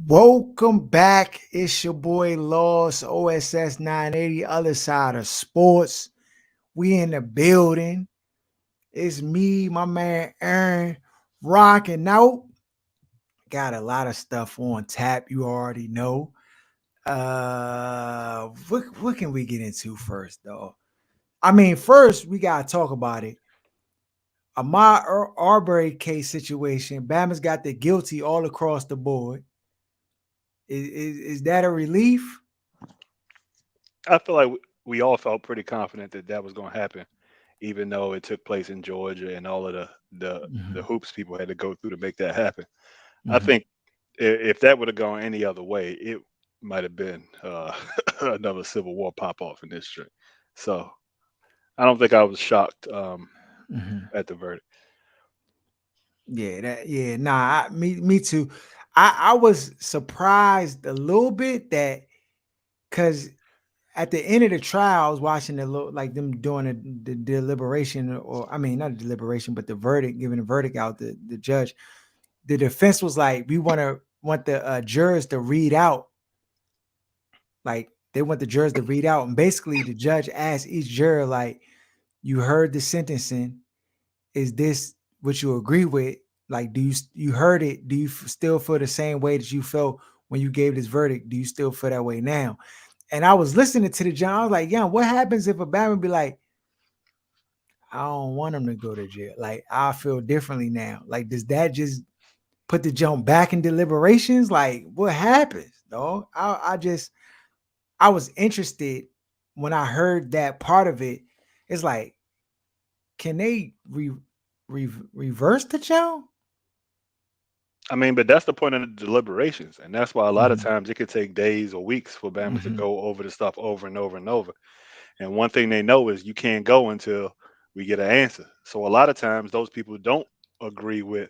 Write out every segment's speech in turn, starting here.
Welcome back. It's your boy Loss, OSS 980, other side of sports. We in the building. It's me, my man Aaron, rocking out. Got a lot of stuff on tap, you already know. What can we get into first, though? I mean, first we gotta talk about it. Ahmaud Arbery case situation. Bama's got the guilty all across the board. Is that a relief? I feel like we all felt pretty confident that that was going to happen, even though it took place in Georgia and all of the Mhm, hoops people had to go through to make that happen. I mhm. think if that would have gone any other way, it might have been another civil war pop off in this string. So I don't think I was shocked Mhm. at the verdict. Me too. I was surprised a little bit that because at the end of the trial, I was watching like them doing the deliberation, or I mean not the deliberation, but the verdict, giving the verdict out. The judge, the defense was like, we want the jurors to read out, like they want the jurors to read out, and basically the judge asked each juror like, you heard the sentencing, is this what you agree with? Like, you heard it? Do you still feel the same way that you felt when you gave this verdict? Do you still feel that way now? And I was listening to the judge. I was like, yeah, what happens if a Batman be like, I don't want him to go to jail. Like, I feel differently now. Like, does that just put the jump back in deliberations? Like, what happens, dog? I was interested when I heard that part of it. It's like, can they reverse the jump? I mean, but that's the point of the deliberations, and that's why a lot of Mhm, times it could take days or weeks for Bama to mhm. go over the stuff over and over and over. And one thing they know is you can't go until we get an answer. So a lot of times those people don't agree with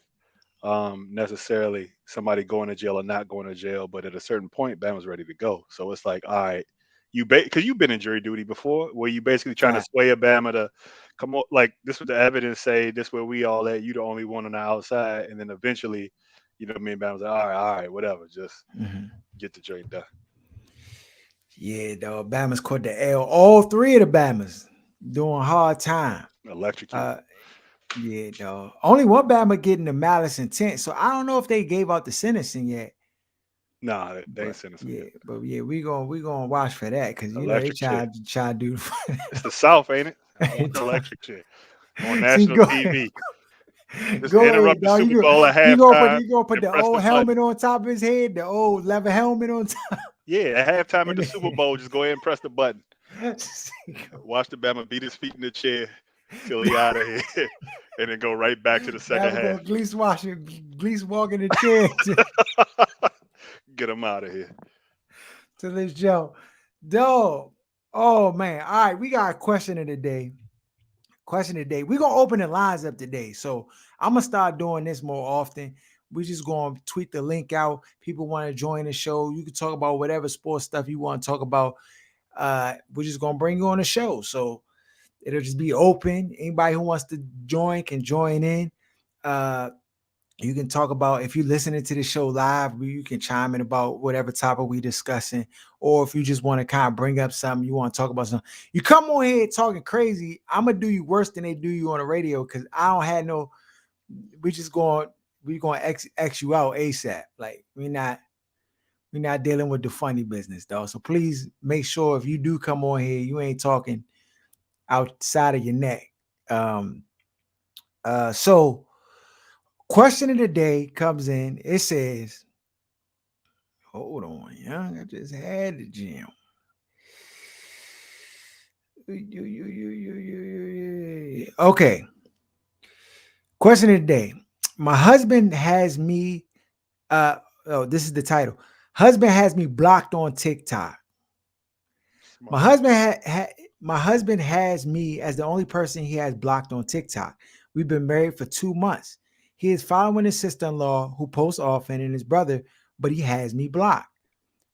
necessarily somebody going to jail or not going to jail, but at a certain point, Bama's ready to go. So it's like, all right, because you've been in jury duty before, where you basically trying to Fact. sway a Bama to come on, like this what the evidence say, this where we all at, you the only one on the outside, and then eventually, me and Bama's like, all right, whatever, just Mhm. get the joint done. Yeah, dog. Bama's caught the L. All three of the Bamas doing hard time. Electrocute. Uh, yeah, dog. Only one Bama getting the malice intent. So I don't know if they gave out the sentencing yet. Nah, they ain't sentencing yet. But yeah, we gonna watch for that because they Electric chair. try to do. It's the South, ain't it? I want the electric chair on See, national go ahead, TV. Just go ahead, interrupt the dog. Super Bowl at halftime You gonna put and the press old the button. helmet on top of his head, the old leather helmet on top, Yeah, at halftime at and the Super Bowl, just go ahead and press the button. then Watch the Bama beat his feet in the chair till he out of here, and then go right back to the second Bama gonna half. Gleese walk in the chair Get him out of here. to this Joe. Dog. Oh man. All right, we got a question of the day. Question of the day. We're gonna open the lines up today. So I'm gonna start doing this more often. We just gonna tweet the link out. People want to join the show. You can talk about whatever sports stuff you want to talk about. We're just gonna bring you on the show. So it'll just be open. Anybody who wants to join can join in. Uh, you can talk about, if you're listening to the show live, you can chime in about whatever topic we discussing, or if you just want to kind of bring up something, you want to talk about something, you come on here talking crazy. I'm gonna do you worse than they do you on the radio because I don't have no. We just going we going to X you out ASAP. Like we're not dealing with the funny business, though. So please make sure if you do come on here, you ain't talking outside of your neck. Um. So question of the day comes in. It says, hold on, young. I just had the gym. Okay. Question of the day. My husband has me, this is the title. Husband has me blocked on TikTok. My Smart. husband my husband has me as the only person he has blocked on TikTok. We've been married for 2 months. He is following his sister-in-law who posts often and his brother, but he has me blocked.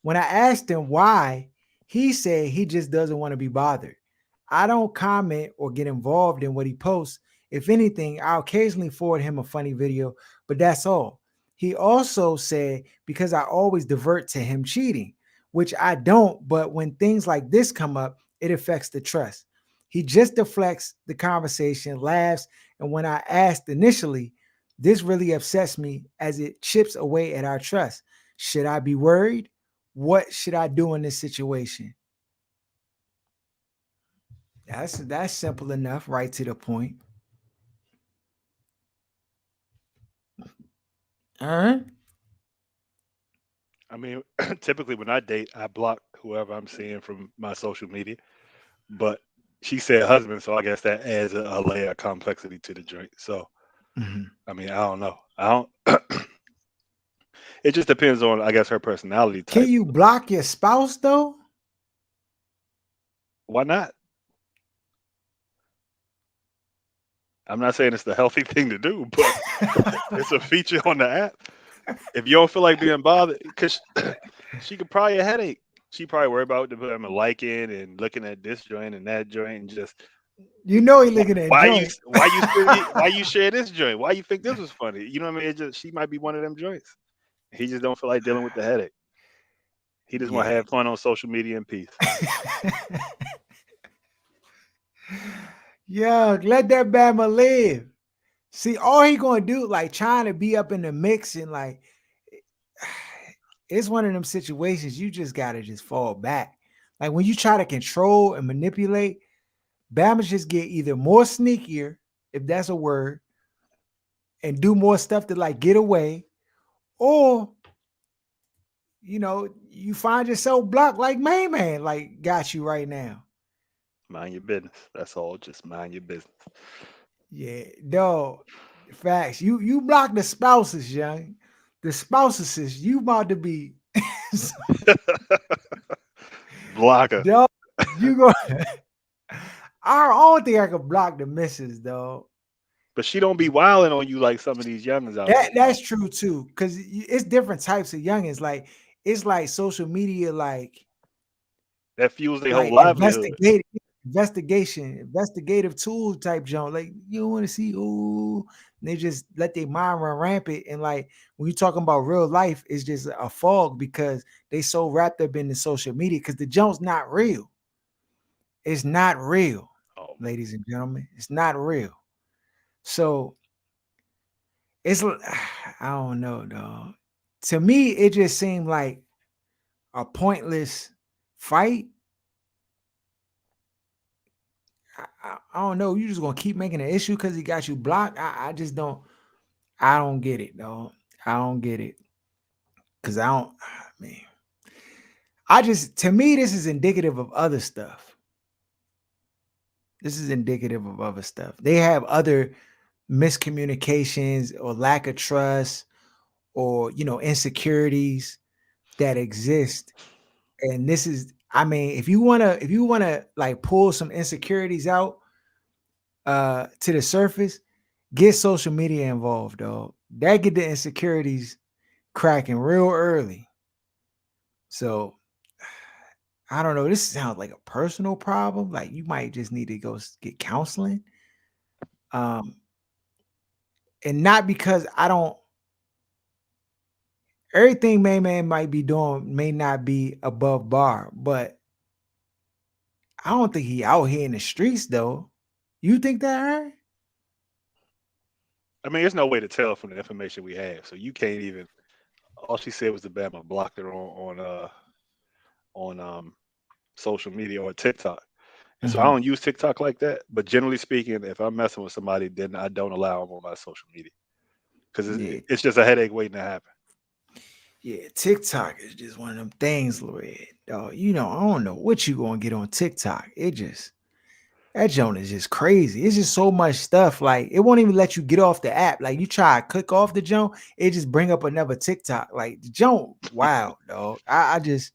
When I asked him why, he said he just doesn't want to be bothered. I don't comment or get involved in what he posts. If anything, I'll occasionally forward him a funny video, but that's all. He also said, because I always divert to him cheating, which I don't, but when things like this come up, it affects the trust. He just deflects the conversation, laughs, and when I asked initially, this really upsets me as it chips away at our trust. Should I be worried? What should I do in this situation? That's simple enough, right to the point. All right. I mean, typically when I date, I block whoever I'm seeing from my social media. But she said husband, so I guess that adds a layer of complexity to the joint. So Mhm. I mean, I don't know. I don't. It just depends on, I guess, her personality Can type. you block your spouse though? Why not? I'm not saying it's the healthy thing to do, but it's a feature on the app. If you don't feel like being bothered, because she could probably a headache. She probably worry about them liking and looking at this joint and that joint and just You know he looking at joint. why you share this joint? Why you think this was funny? You know what I mean? It just she might be one of them joints. He just don't feel like dealing with the headache. He just want to Yeah. have fun on social media in peace. Yo, let that Bama live. See, all he gonna do, like trying to be up in the mix and like it's one of them situations you just gotta just fall back. Like when you try to control and manipulate, Bama just get either more sneakier, if that's a word, and do more stuff to like get away, or you find yourself blocked like man, like got you right now. Mind your business. That's all. Just mind your business. Yeah, dog. Facts. You block the spouses, young. The spouses is you about to be Blocker. dog. You go. I don't think I could block the missus, dog. But she don't be wilding on you like some of these youngins out here, man. That's true too, because it's different types of youngins. Like it's like social media, That fuels their whole like livelihood. investigative tool type junk. Like you want to see, ooh, and they just let their mind run rampant. And like when you talking about real life, it's just a fog because they so wrapped up in the social media because the junk's not real. It's not real, Oh, ladies and gentlemen. It's not real. So it's I don't know, dog. To me, it just seemed like a pointless fight. I don't know. You just gonna keep making an issue because he got you blocked. I just don't. I don't get it, though. I don't get it because I don't. I mean, I just to me this is indicative of other stuff. This is indicative of other stuff. They have other miscommunications or lack of trust or insecurities that exist. And this is, I mean, if you wanna like pull some insecurities out to the surface, get social media involved, dog. That get the insecurities cracking real early. So I don't know. This sounds like a personal problem. Like you might just need to go get counseling. Um, and not because I don't. Everything man might be doing may not be above bar, but I don't think he out here in the streets though. You think that, right? I mean, there's no way to tell from the information we have. So you can't even. All she said was the Bama blocked her on social media or TikTok. And so I Mhm. don't use TikTok like that. But generally speaking, if I'm messing with somebody, then I don't allow them on my social media because Yeah, it's just a headache waiting to happen. yeah. TikTok is just one of them things, Lloyd. Dog, I don't know what you gonna get on TikTok. It just that joint is just crazy. It's just so much stuff. Like it won't even let you get off the app. Like you try to click off the joint, it just bring up another TikTok. Like the joint, wow, dog. I just,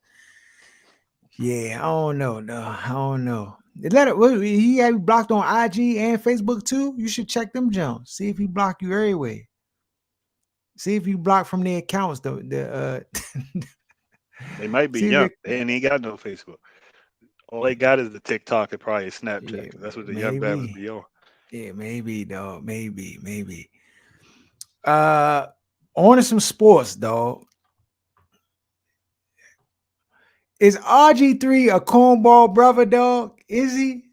yeah, I don't know, dog. I don't know. He had you blocked on IG and Facebook too. You should check them joints. See if he block you everywhere. See if you block from the accounts. They might be See if young. it, They ain't got no Facebook. All they got is the TikTok and probably Snapchat yeah, because that's what the young Bama's maybe. be on. Yeah, maybe, dog. Maybe. Uh On to some sports, dog. Is RG3 a cornball brother, dog? Is he?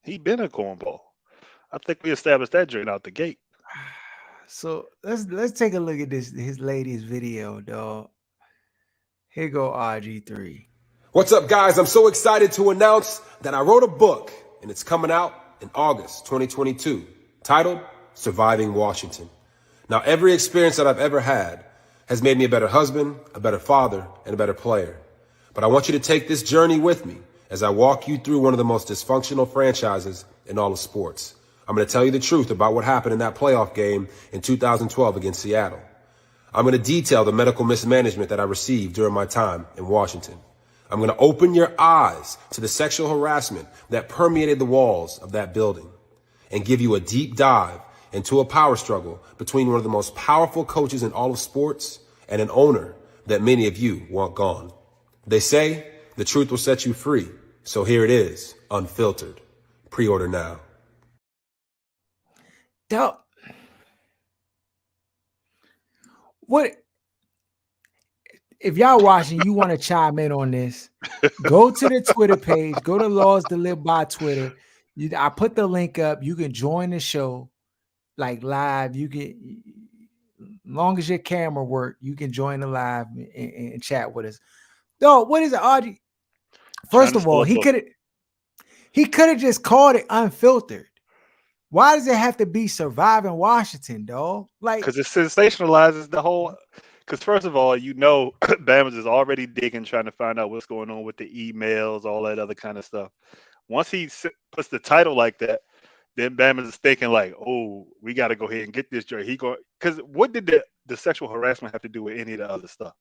He been a cornball. I think we established that joint out the gate. So let's take a look at this his latest video, dog. Here go RG3. What's up, guys? I'm so excited to announce that I wrote a book, and it's coming out in August 2022, titled Surviving Washington. Now, every experience that I've ever had has made me a better husband, a better father, and a better player. But I want you to take this journey with me as I walk you through one of the most dysfunctional franchises in all of sports. I'm going to tell you the truth about what happened in that playoff game in 2012 against Seattle. I'm going to detail the medical mismanagement that I received during my time in Washington. I'm going to open your eyes to the sexual harassment that permeated the walls of that building and give you a deep dive into a power struggle between one of the most powerful coaches in all of sports and an owner that many of you want gone. They say the truth will set you free. So here it is, unfiltered. Pre-order now. Dog. What if y'all watching, you want to chime in on this? Go to the Twitter page, go to Laws to Live by Twitter. I put the link up. You can join the show like live. You can, long as your camera work, you can join the live and chat with us. Dog, what is it, RG? First of all, he could have just called it unfiltered. Why does it have to be Surviving Washington, dog? Like, because it sensationalizes the whole. Because first of all, Bama's is already digging, trying to find out what's going on with the emails, all that other kind of stuff. Once he puts the title like that, then Bama's is thinking like, oh, we got to go ahead and get this joint. Because what did the sexual harassment have to do with any of the other stuff?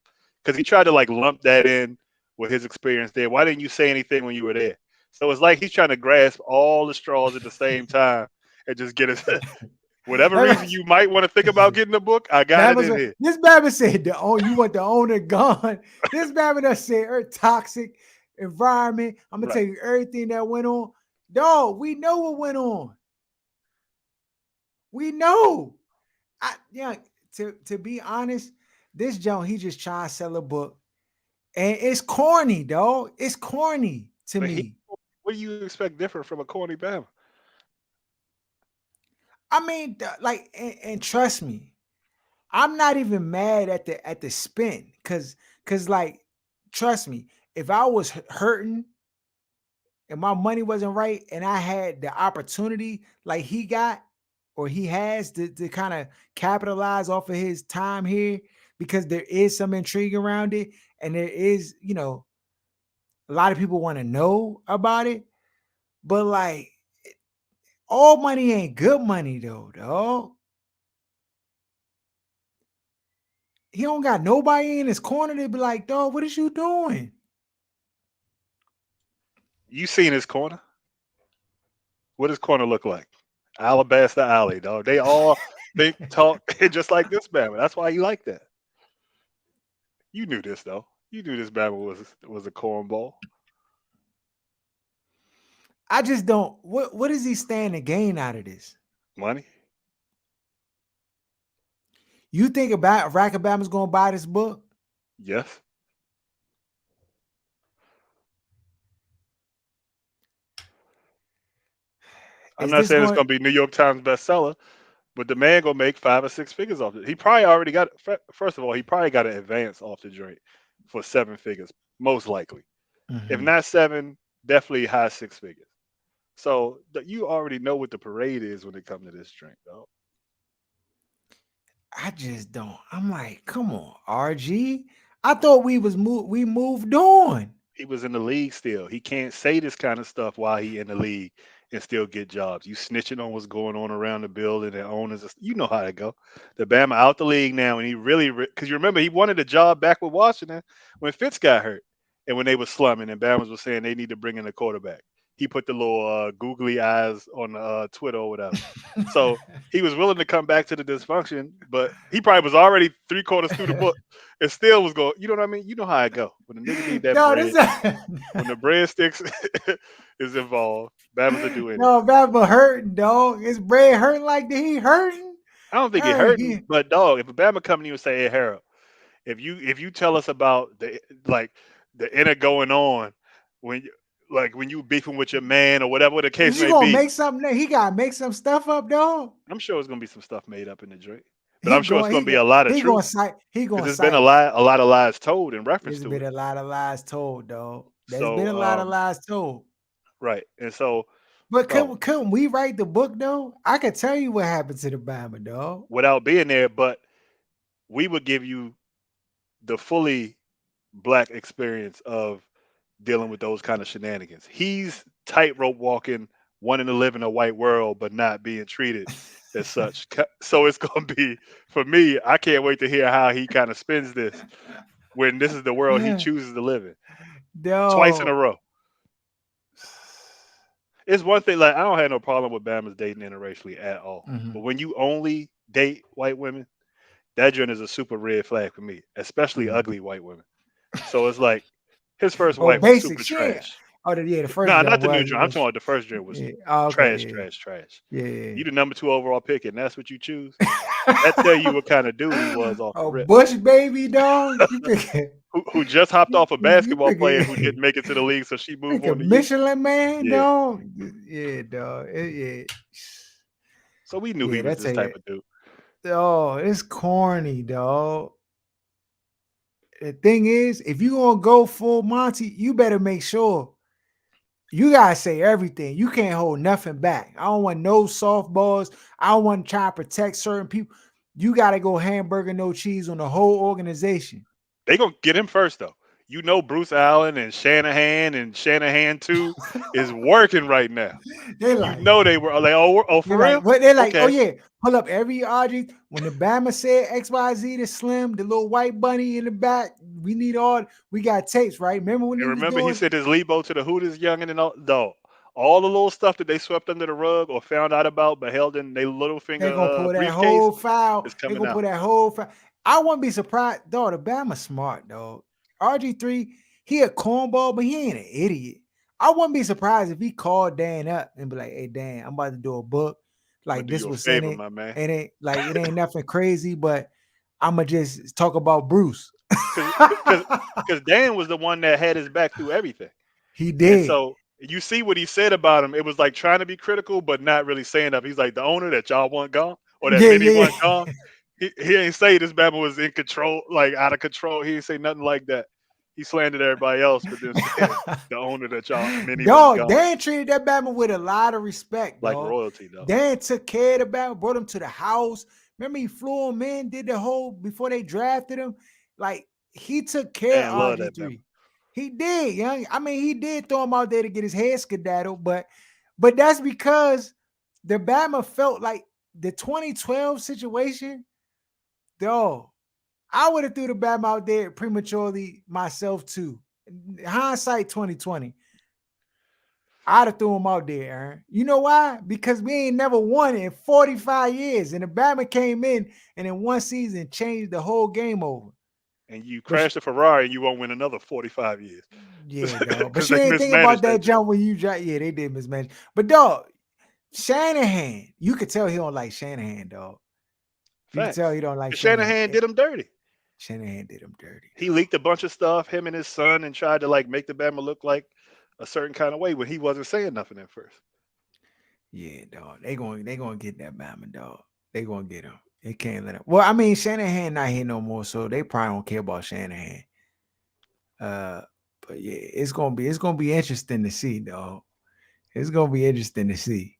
Because he tried to like lump that in with his experience there. Why didn't you say anything when you were there? So it's like he's trying to grasp all the straws at the same time and just get it. Whatever reason you might want to think about getting the book, I got it in here. This Bama said, you want the owner gone. This Bama that said, toxic environment. I'm going to tell you everything that went on. Dog, we know what went on. We know. To be honest, this Joan, he just trying to sell a book. And it's corny, dog. It's corny to me. What do you expect different from a corny Bama? I mean, like, and trust me, I'm not even mad at the spin, cause like, trust me, if I was hurting and my money wasn't right and I had the opportunity like he got or he has to kind of capitalize off of his time here, because there is some intrigue around it and there is, a lot of people want to know about it, but like, all money ain't good money though, dog. He don't got nobody in his corner to be like, dog, what is you doing? You seen his corner? What does corner look like? Alabaster Alley, dog. They all think, talk just like this Bama. That's why you like that. You knew this though. You knew this Bama was a cornball. I just don't. What does he stand to gain out of this? Money. You think about Rack Obama's going to buy this book? Yes. I'm not saying it's going to be New York Times bestseller, but the man going to make 5 or 6 figures off it. He probably already got. First of all, he probably got an advance off the joint for 7 figures, most likely. Mm-hmm. If not 7, definitely high 6 figures. So you already know what the parade is when it comes to this drink, though. I just don't. I'm like, come on, RG. I thought we moved on. He was in the league still. He can't say this kind of stuff while he in the league and still get jobs. You snitching on what's going on around the building and owners. You know how to go. The Bama out the league now, and he really, because you remember he wanted a job back with Washington when Fitz got hurt and when they were slumming and Bama was saying they need to bring in a quarterback. He put the little googly eyes on Twitter or whatever. So he was willing to come back to the dysfunction, but he probably was already 3/4 through the book and still was going, you know what I mean? You know how I go. When the nigga need that bread, when the breadsticks is involved, Bama's to do anything. No, Bama hurting, dog. His bread hurting like he hurting. I don't think it Hey, hurt me, but dog, if a Bama come to you and say, "Hey Harold, if you tell us about like the inner going on when you when you beefing with your man or whatever the case is you may gonna be," make something? He gotta make some stuff up, dog. I'm sure it's gonna be some stuff made up in the drink, but He I'm sure it's going, gonna he be going, a lot of he going truth to cite. He because going to there's been cite. a lot of lies told in reference There's to been it. a lot of lies told, dog. There's been So a lot of lies told. right, and so But oh, couldn't we write the book though? I could tell you what happened to the Bama, dog. without being there, but we would give you the fully black experience of dealing with those kind of shenanigans. He's tightrope walking, wanting to live in a white world, but not being treated as such. So it's going to be, for me, I can't wait to hear how he kind of spins this when this is the world he chooses to live in twice in a Dog. row. It's one thing, like, I don't have no problem with Bama's dating interracially at all. But Mhm. when you only date white women, that joint is a super red flag for me, especially Mhm. ugly white women. So it's like his first Oh, wife was basic super shit. trash. Oh, yeah, the first Nah, jump not the new was, joint. I'm talking about the first joint was yeah. Oh, trash, okay, trash, trash. yeah, yeah, You the number 2 overall pick, and that's what you choose. That tell you what kind of dude he was off the Oh, rip. Bush baby, dog. You picking? Who just hopped off a You basketball player who didn't picking? make it to the league, so she moved Like a on to you. Michelin man, Yeah. dog. Yeah, dog. Yeah, So we knew he yeah. was That's this a type of dude. oh, it's corny, dog. The thing is, if you gonna go full Monty, you better make sure you gotta say everything. You can't hold nothing back. I don't want no softballs. I don't want to try to protect certain people. You gotta go hamburger, no cheese on the whole organization. They gonna get him first though. You know Bruce Allen and Shanahan too is working right now. They You like, know they were like, oh they're for like, real? what? They're like, oh Okay. yeah, pull up every RG. When the Bama said XYZ to Slim, the little white bunny in the back, we need all. We got tapes, right? Remember when he And was remember, he doing? sent his Lebo to the Hooters youngin' and all. No, all the little stuff that they swept under the rug or found out about, but held in their little They finger gonna pull that briefcase whole file. is They coming gonna out. pull that whole file. I wouldn't be surprised, dog. The Bama smart, dog. RG3, he a cornball, but he ain't an idiot. I wouldn't be surprised if he called Dan up and be like, "Hey, Dan, I'm about to do a book. I'm gonna Like do this you a was in favor, it. my man, And it like it ain't nothing crazy, but I'ma just talk about Bruce." because because Dan was the one that had his back through everything, He and did. so you see what he said about him. It was like trying to be critical, but not really saying that. He's like the owner that y'all want gone or that Yeah, many yeah, want gone. He ain't say this Bama was in control, like out of control. He ain't say nothing like that. He slandered everybody else, but then said yeah. the owner that y'all many want Dog, gone, Dan treated that Bama with a lot of respect, like dog. royalty though. Dan took care of the Bama, brought him to the house. Remember, he flew him in, did the whole before they drafted him. Like he took care Dan of love that Bama. RG3. He did, young. I mean, he did throw him out there to get his head skedaddled, but that's because the Bama felt like the 2012 situation, dog. I would have threw the Bama out there prematurely myself too. Hindsight 2020. I'd have threw him out there, Aaron. You know why? Because we ain't never won in 45 years. And the Bama came in and in one season changed the whole game over. And you But crash the Ferrari and you won't win another 45 years yeah, dog. But because you they ain't thinking about mismanaged that that joint. jump when you drop. Yeah, they did mismanage. But dog, Shanahan, you could tell he don't like Shanahan, dog. You can tell Facts. he don't like Because Shanahan. Shanahan did him dirty. Shanahan did him dirty, He leaked a bunch of stuff, him and his son, and tried to like make the Bama look like a certain kind of way when he wasn't saying nothing at first. yeah, dog. They gonna get that Bama, dog. They gonna get him. They can't let him. Well, I mean, Shanahan not here no more, so they probably don't care about Shanahan. Uh, but yeah, it's gonna be interesting to see, dog. It's gonna be interesting to see.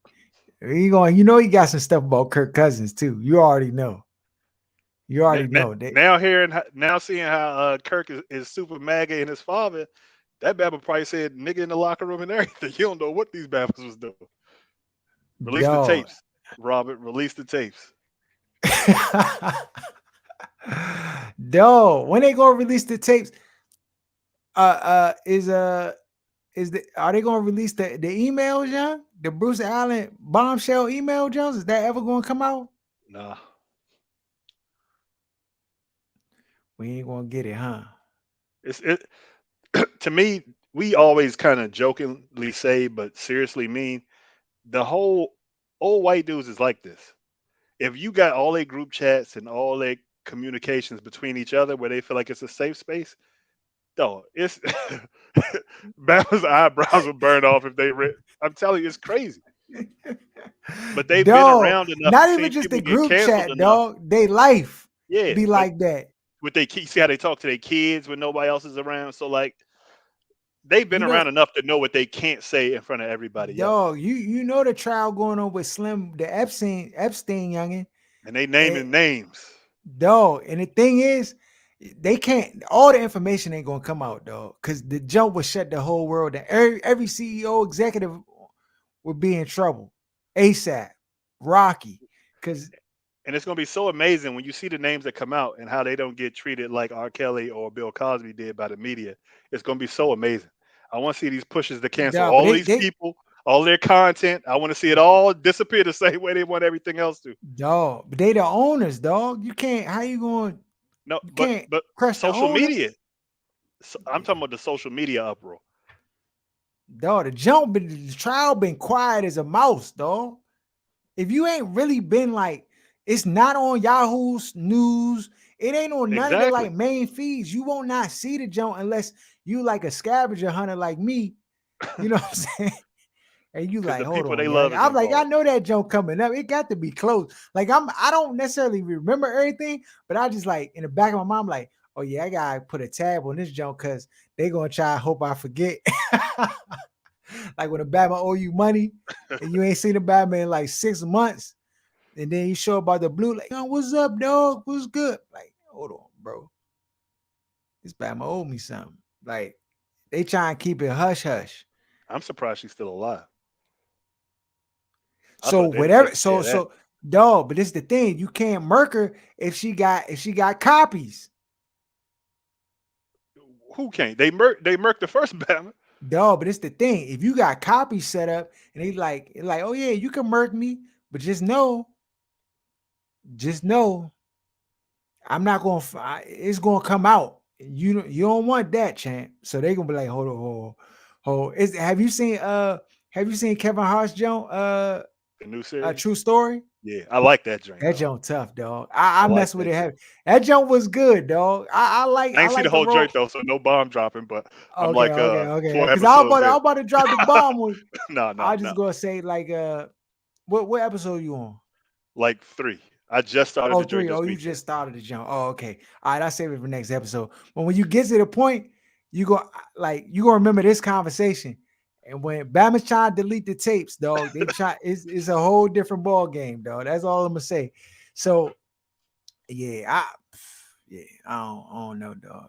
He got some stuff about Kirk Cousins too. You already know. You already know that. Now seeing how Kirk is super MAGA and his father, that Bama probably said nigga in the locker room and everything. You don't know what these Bamas was doing. Release the Dog. tapes, Robert. Release the tapes. Dog. When they gonna release the tapes? Are they gonna release the emails, John? The Bruce Allen bombshell email, Jones? Is that ever gonna come out? Nah. We ain't gonna get it, huh? It to me, we always kind of jokingly say, but seriously mean the whole old white dudes is like this. if you got all their group chats and all their communications between each other where they feel like it's a safe space, though, it's Bama's eyebrows would burn off if they read. I'm telling you, it's crazy. But they've been Dog, around enough and not even seen just the people get group canceled chat, enough. dog. They life Yeah, be but like that. with they kids, see how they talk to their kids when nobody else is around. So like they've been You know, around enough to know what they can't say in front of everybody else. dog, you know the trial going on with Slim, the Epstein youngin. And they And naming names. dog, and the thing is, they can't. All the information ain't gonna come out, dog, because the jump would shut the whole world down. Every CEO executive would be in trouble. ASAP, Rocky, because And it's gonna be so amazing when you see the names that come out and how they don't get treated like R. Kelly or Bill Cosby did by the media. It's gonna be so amazing. I want to see these pushes to cancel dog, but all these people, all their content. I want to see it all disappear the same way they want everything else to. dog, but they the owners, dog. You can't. How you going? No, You but can't but crush the social owner. media. I'm talking about the social media uproar. Dog, the trial been quiet as a mouse, dog. If you ain't really been like, it's not on Yahoo's news. It ain't on none of the like Exactly. main feeds. You won't not see the junk unless you like a scavenger hunter like me. You know what I'm saying? And you Because like, the hold people they on, young. love is I'm like, I involved. know that junk coming up. It got to be close. Like I don't necessarily remember everything, but I just like in the back of my mind, I'm like, oh yeah, I gotta put a tab on this junk because they gonna try. Hope I forget. Like when a Batman owe you money and you ain't seen the Batman in like 6 months, and then you show about the blue, like, oh, what's up, dog? What's good? Like, hold on, bro. This Batman owe me something. Like, they try and keep it hush hush. I'm surprised she's still alive. I So thought they'd have taken whatever, care of that. dog, but this the thing. You can't murk her if she got copies. Who can't? They murked the first Batman. Dog, but it's the thing. If you got copies set up and they like, oh yeah, you can murk me, but just know I'm not gonna. It's gonna come out. You don't want that, champ. So they gonna be like, hold on, hold. Have you seen Kevin Hart's Joan? The new A series. true story. Yeah, I like that drink That though. Joan tough, dog. I I like mess with that it drink. heavy. That Joan was good, dog. I I ain't see the like the whole role. joint though, so no bomb dropping. But I'm Okay, like okay. 4 Because episodes I in. was about to drop the bomb. No, no, I no. just gonna say like what episode you on? Like 3. I just started Oh, the joint three. this Oh, you weekend. just started the jump. Oh, okay. All right, I'll save it for next episode. But when you get to the point, you gonna remember this conversation. And when Bama's trying to delete the tapes, dog, it's a whole different ball game, dog. That's all I'm gonna say. So yeah, I don't know, dog.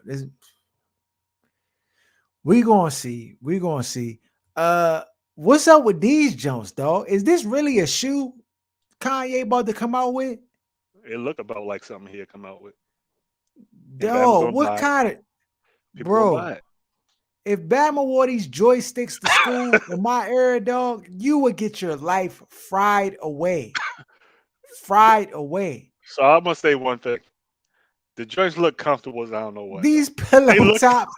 We gonna see. We gonna see. What's up with these Jones, dog? Is this really a shoe Kanye about to come out with? It looked about like something he'd come out with, and Bama's Dog, gonna what buy it. kind of People gonna bro? buy it. If Bama wore these joysticks to school in my era, dog, you would get your life fried away. The- Fried away. So I must say one thing: the joints look comfortable as I don't know what These though. They pillow look. tops,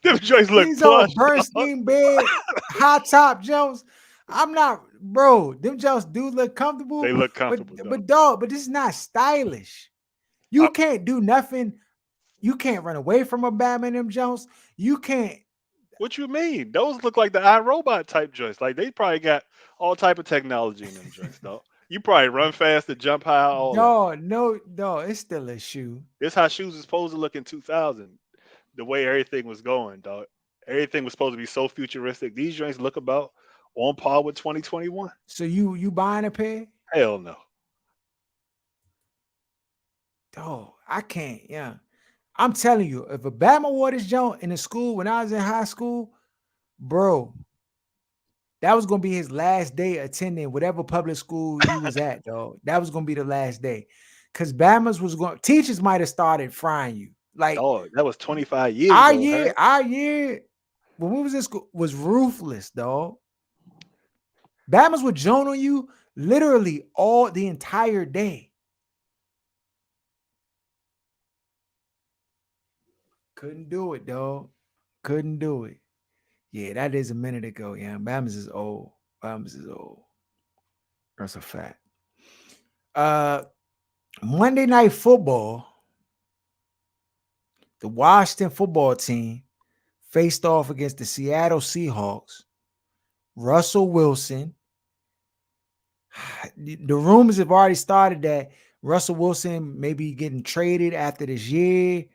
Them joints look these old plush, dog. Bernstein bed, high top Jones. I'm not, bro. Them Jones do look They comfortable, look comfortable, dog. but dog, but this is not stylish. Uh, You can't do nothing. You can't run away from a Batman them Jones. You can't. what you mean? Those look like the iRobot type joints. Like they probably got all type of technology in them joints, dog. You probably run fast, to jump high, all that. Dog, no, dog. It's still a shoe. This how shoes is supposed to look in 2000. The way everything was going, dog. Everything was supposed to be so futuristic. These joints look about on par with 2021. So you buying a pair? Hell no. Dog, I can't. Yeah, I'm telling you, if a Bama wore this joint in the school when I was in high school, bro, that was gonna be his last day attending whatever public school he was at, dog. That was gonna be the last day, cause Bama's was going. Teachers might have started frying you. Like Dog, that was 25 years ago, huh? our year when we was in school was ruthless, dog. Bama's would joan on you literally all the entire day. Couldn't do it, dog. Couldn't do it. Yeah, that is a minute ago. Yeah, Bama's is old. Bama's is old. That's a fact. Uh, Monday Night Football, the Washington football team faced off against the Seattle Seahawks. Russell Wilson. The rumors have already started that Russell Wilson may be getting traded after this year.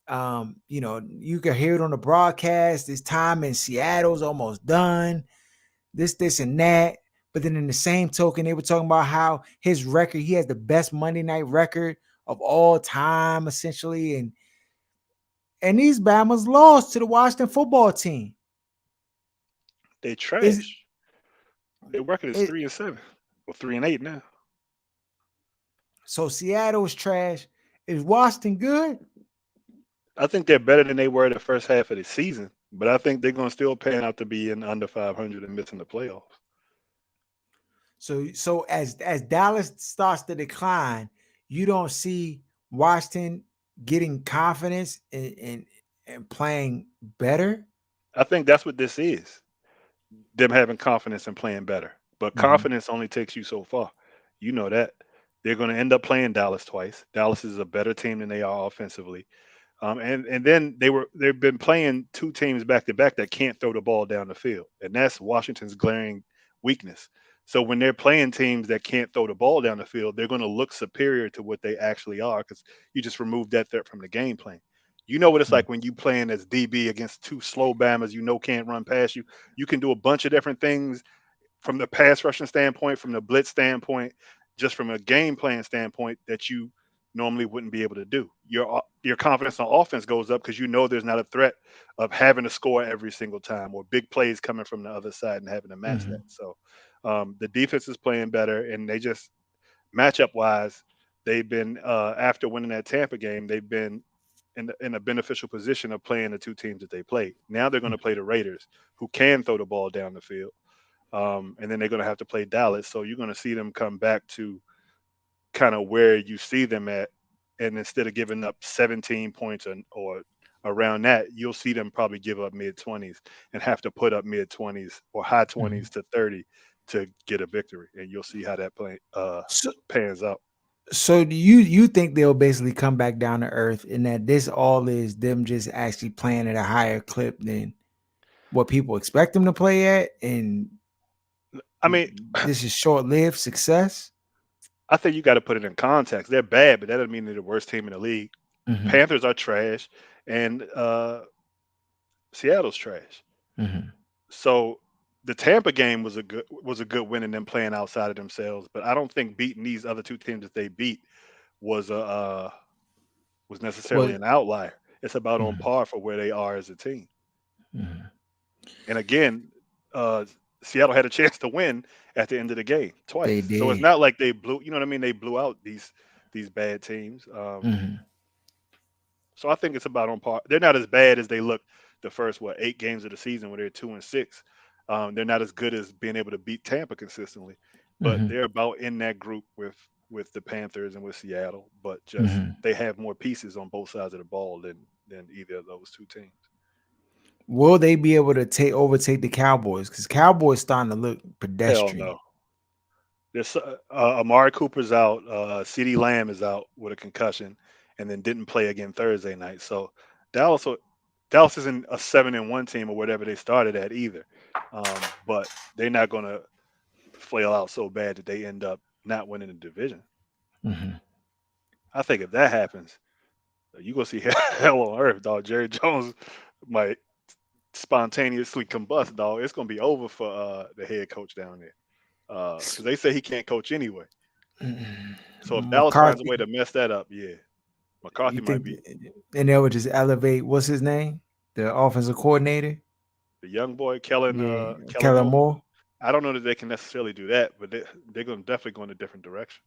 You can hear it on the broadcast. His time in Seattle's almost done. This, and that. But then in the same token, they were talking about how his record, he has the best Monday night record of all time, essentially. And these Bama's lost to the Washington football team. They Is trash. Their record is it 3-7. Well, 3-8 now. so Seattle is trash? Is Washington good? I think they're better than they were the first half of the season, but I think they're going to still pan out to be in under 500 and missing the playoffs. So as Dallas starts to decline, you don't see Washington getting confidence and playing better. I think that's what this is. Them having confidence and playing better. But Mhm. confidence only takes you so far. You know that. They're going to end up playing Dallas twice. Dallas is a better team than they are offensively. And then they've been playing two teams back to back that can't throw the ball down the field, and that's Washington's glaring weakness. So when they're playing teams that can't throw the ball down the field, they're going to look superior to what they actually are because you just removed that threat from the game plan. You know what it's Mhm. like when you playing as DB against two slow bammers you know can't run past you. You can do a bunch of different things from the pass rushing standpoint, from the blitz standpoint, just from a game plan standpoint that you normally wouldn't be able to do. Your confidence on offense goes up because you know there's not a threat of having to score every single time or big plays coming from the other side and having to match that. Mhm. So the defense is playing better, and they just matchup wise, they've been after winning that Tampa game, they've been in a beneficial position of playing the two teams that they played. Now they're going to play the Raiders, who can throw the ball down the field. And then they're going to have to play Dallas. So you're going to see them come back to kind of where you see them at. And instead of giving up 17 points or around that, you'll see them probably give up mid 20s and have to put up mid 20s or high 20s Mhm. to 30 to get a victory. And you'll see how that So pans out. so do you think they'll basically come back down to earth and that this all is them just actually playing at a higher clip than what people expect them to play at, and I mean, this is short-lived success? I think you got to put it in context. They're bad, but that doesn't mean they're the worst team in the league. Mhm. Panthers are trash, and Seattle's trash. Mhm. So the Tampa game was a good win in them playing outside of themselves, but I don't think beating these other two teams that they beat was a was necessarily Well, an outlier. It's about on mhm. par for where they are as a team. Mhm. And again, uh, Seattle had a chance to win at the end of the game They twice. So it's did. not like they blew. You know what I mean? They blew out these bad teams. Mhm. So I think it's about on par. They're not as bad as they look the first 8 games of the season where they're 2-6. They're not as good as being able to beat Tampa consistently, but Mhm. they're about in that group with the Panthers and with Seattle. But just Mhm. they have more pieces on both sides of the ball than either of those two teams. Will they be able to overtake the Cowboys? Because Cowboys starting to look Hell pedestrian. no. There's Amari Cooper's out. CeeDee Lamb is out with a concussion, and then didn't play again Thursday night. So Dallas, Dallas isn't a 7-1 team or whatever they started at either. But they're not going to flail out so bad that they end up not winning the division. Mhm. I think if that happens, you gonna see hell on earth, dog. Jerry Jones might spontaneously combust, dog. It's gonna be over for the head coach down there because they say he can't coach anyway. Mhm. So if Dallas finds a McCarthy, way to mess that up, yeah, you McCarthy might think, be and they would just elevate what's his name, the offensive coordinator? the young boy, Kellen Yeah, Kellen Kellen Moore. Moore. I don't know that they can necessarily do that, but they're going to definitely go in a different direction.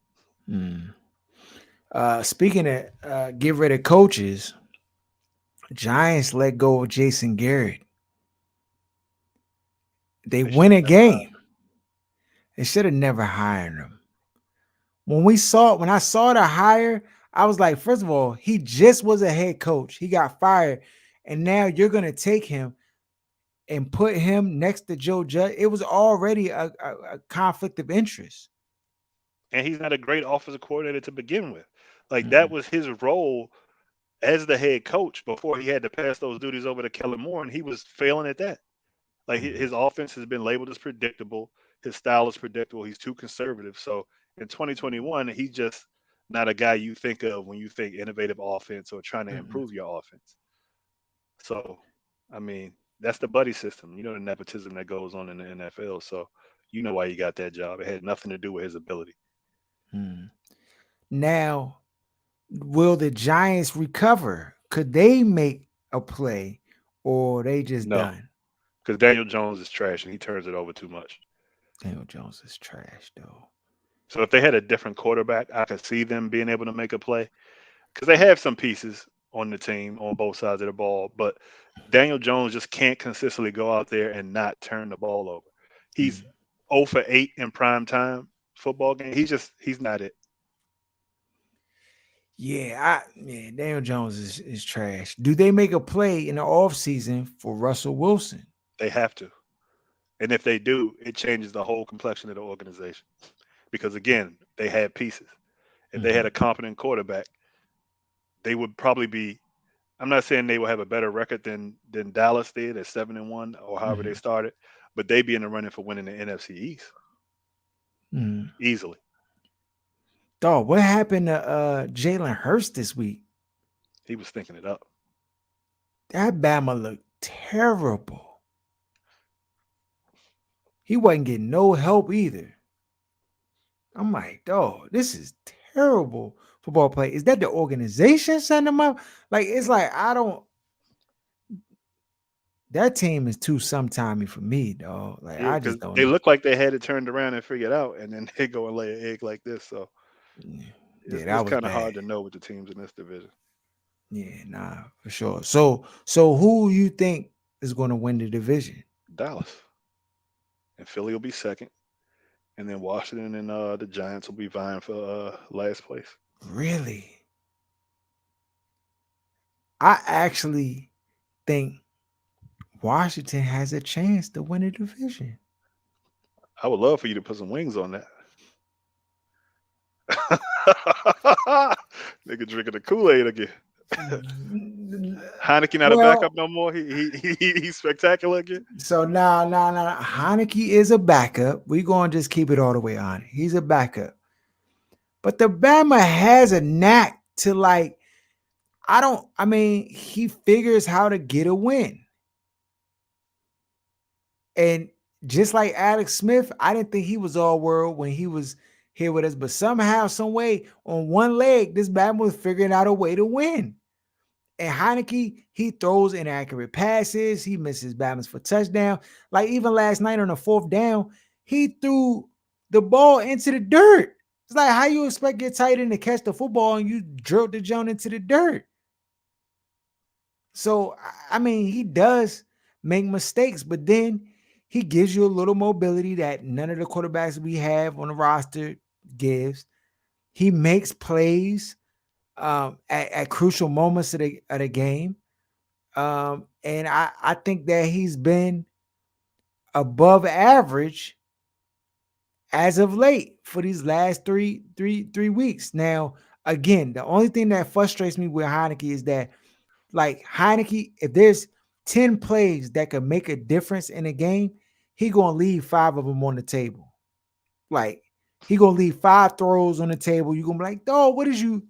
Mm. Speaking of get rid of coaches, Giants let go of Jason Garrett. They They should win have a never hired game. They should have never hired him. When I saw the hire, I was like, first of all, he just was a head coach. He got fired, and now you're gonna take him and put him next to Joe Judge. It was already a conflict of interest. and he's not a great offensive coordinator to begin with. Like that Mm-mm. was his role as the head coach before he had to pass those duties over to Kellen Moore, and he was failing at that. Like his offense has been labeled as predictable. His style is predictable. He's too conservative. So in 2021, he's just not a guy you think of when you think innovative offense or trying to Mm-mm. improve your offense. So, I mean, that's the buddy system. You know the nepotism that goes on in the NFL. So, you know why he got that job. It had nothing to do with his ability. Mm. Now, will the Giants recover? Could they make a play, or they just No, done? because Daniel Jones is trash and he turns it over too much. Daniel Jones is trash, though. So if they had a different quarterback, I could see them being able to make a play because they have some pieces on the team on both sides of the ball. But Daniel Jones just can't consistently go out there and not turn the ball over. He's Mm. 0 for 8 in prime time football game. He's not it. Yeah, Daniel Jones is trash. Do they make a play in the offseason for Russell Wilson? They have to. And if they do, it changes the whole complexion of the organization. Because again, they had pieces. If they had Mhm. a competent quarterback, they would probably be. I'm not saying they will have a better record than Dallas did at 7-1 or however they Mhm. started, but they'd be in the running for winning the NFC East Mhm. easily. Dog, what happened to Jalen Hurts this week? He was thinking it up. That Bama looked terrible. He wasn't getting no help either. I'm like, dog, this is terrible football play. Is that the organization sending him up? Like, it's like I don't. That team is too sometimey for me, dog. Like, Yeah, I because just don't they know. look like they had it turned around and figured out, and then they go and lay an egg like this. So Yeah, it's, that it's was kind of bad. hard to know with the teams in this division. Yeah, nah, for sure. So who you think is going to win the division? Dallas and Philly will be second, and then Washington and the Giants will be vying for last place. Really? I actually think Washington has a chance to win the division. I would love for you to put some wings on that. Nigga drinking the Kool Aid again. Heineke not a Well, backup no more. He's spectacular again. so now, Heineke is a backup. We going to just keep it all the way on. He's a backup. But the Bama has a knack to like, I mean, he figures how to get a win. And just like Alex Smith, I didn't think he was all world when he was here with us. But somehow, some way, on one leg, this Bama was figuring out a way to win. And Heineke, he throws inaccurate passes. He misses Bama's for touchdown. Like even last night on the fourth down, he threw the ball into the dirt. It's like how you expect your tight end to catch the football and you drilled the joint into the dirt. So I mean, he does make mistakes, but then he gives you a little mobility that none of the quarterbacks we have on the roster gives. He makes plays at crucial moments of the game. And I think that he's been above average as of late for these last three weeks. Now, again, the only thing that frustrates me with Heineke is that, like Heineke, if there's 10 plays that could make a difference in a game, he gonna leave 5 of them on the table. Like he gonna leave 5 throws on the table. You gonna be like, dog, what is you?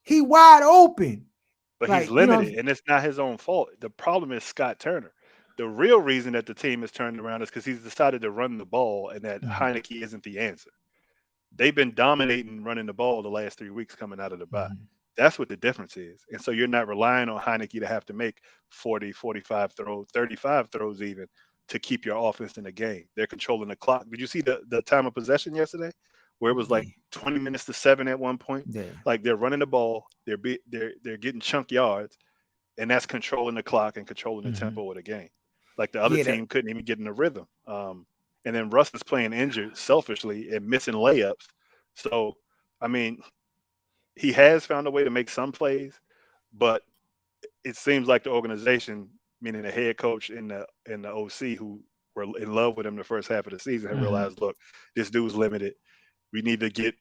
He wide open. But he's Like, you know, limited, and it's not his own fault. The problem is Scott Turner. The real reason that the team is turned around is because he's decided to run the ball, and that mhm, Heineke isn't the answer. They've been dominating running the ball the last 3 weeks coming out of the bye. mhm, That's what the difference is. And so you're not relying on Heineke to have to make 40, 45 throws, 35 throws even to keep your offense in the game. They're controlling the clock. Did you see the time of possession yesterday where it was like yeah, 20 minutes to 7 at one point? yeah. Like they're running the ball, they're getting chunk yards, and that's controlling the clock and controlling the Mhm. tempo of the game. Like the other Yeah, that team couldn't even get in the rhythm. And then Russ is playing injured selfishly and missing layups. So, I mean, he has found a way to make some plays, but it seems like the organization, meaning the head coach and the OC who were in love with him the first half of the season, have mhm. realized, look, this dude's limited. We need to get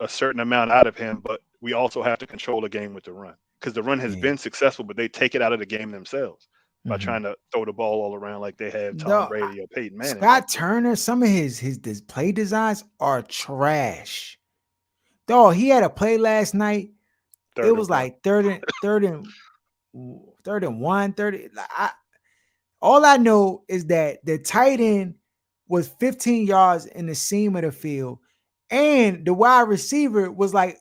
a certain amount out of him, but we also have to control the game with the run because the run has Yeah. been successful, but they take it out of the game themselves by Mhm. trying to throw the ball all around like they have Tom No, Brady or Peyton Manning back Scott there. Turner, some of his play designs are trash. Dog, he had a play last night. It Third and was one. like third and one, 30. All I know is that the tight end was 15 yards in the seam of the field, and the wide receiver was like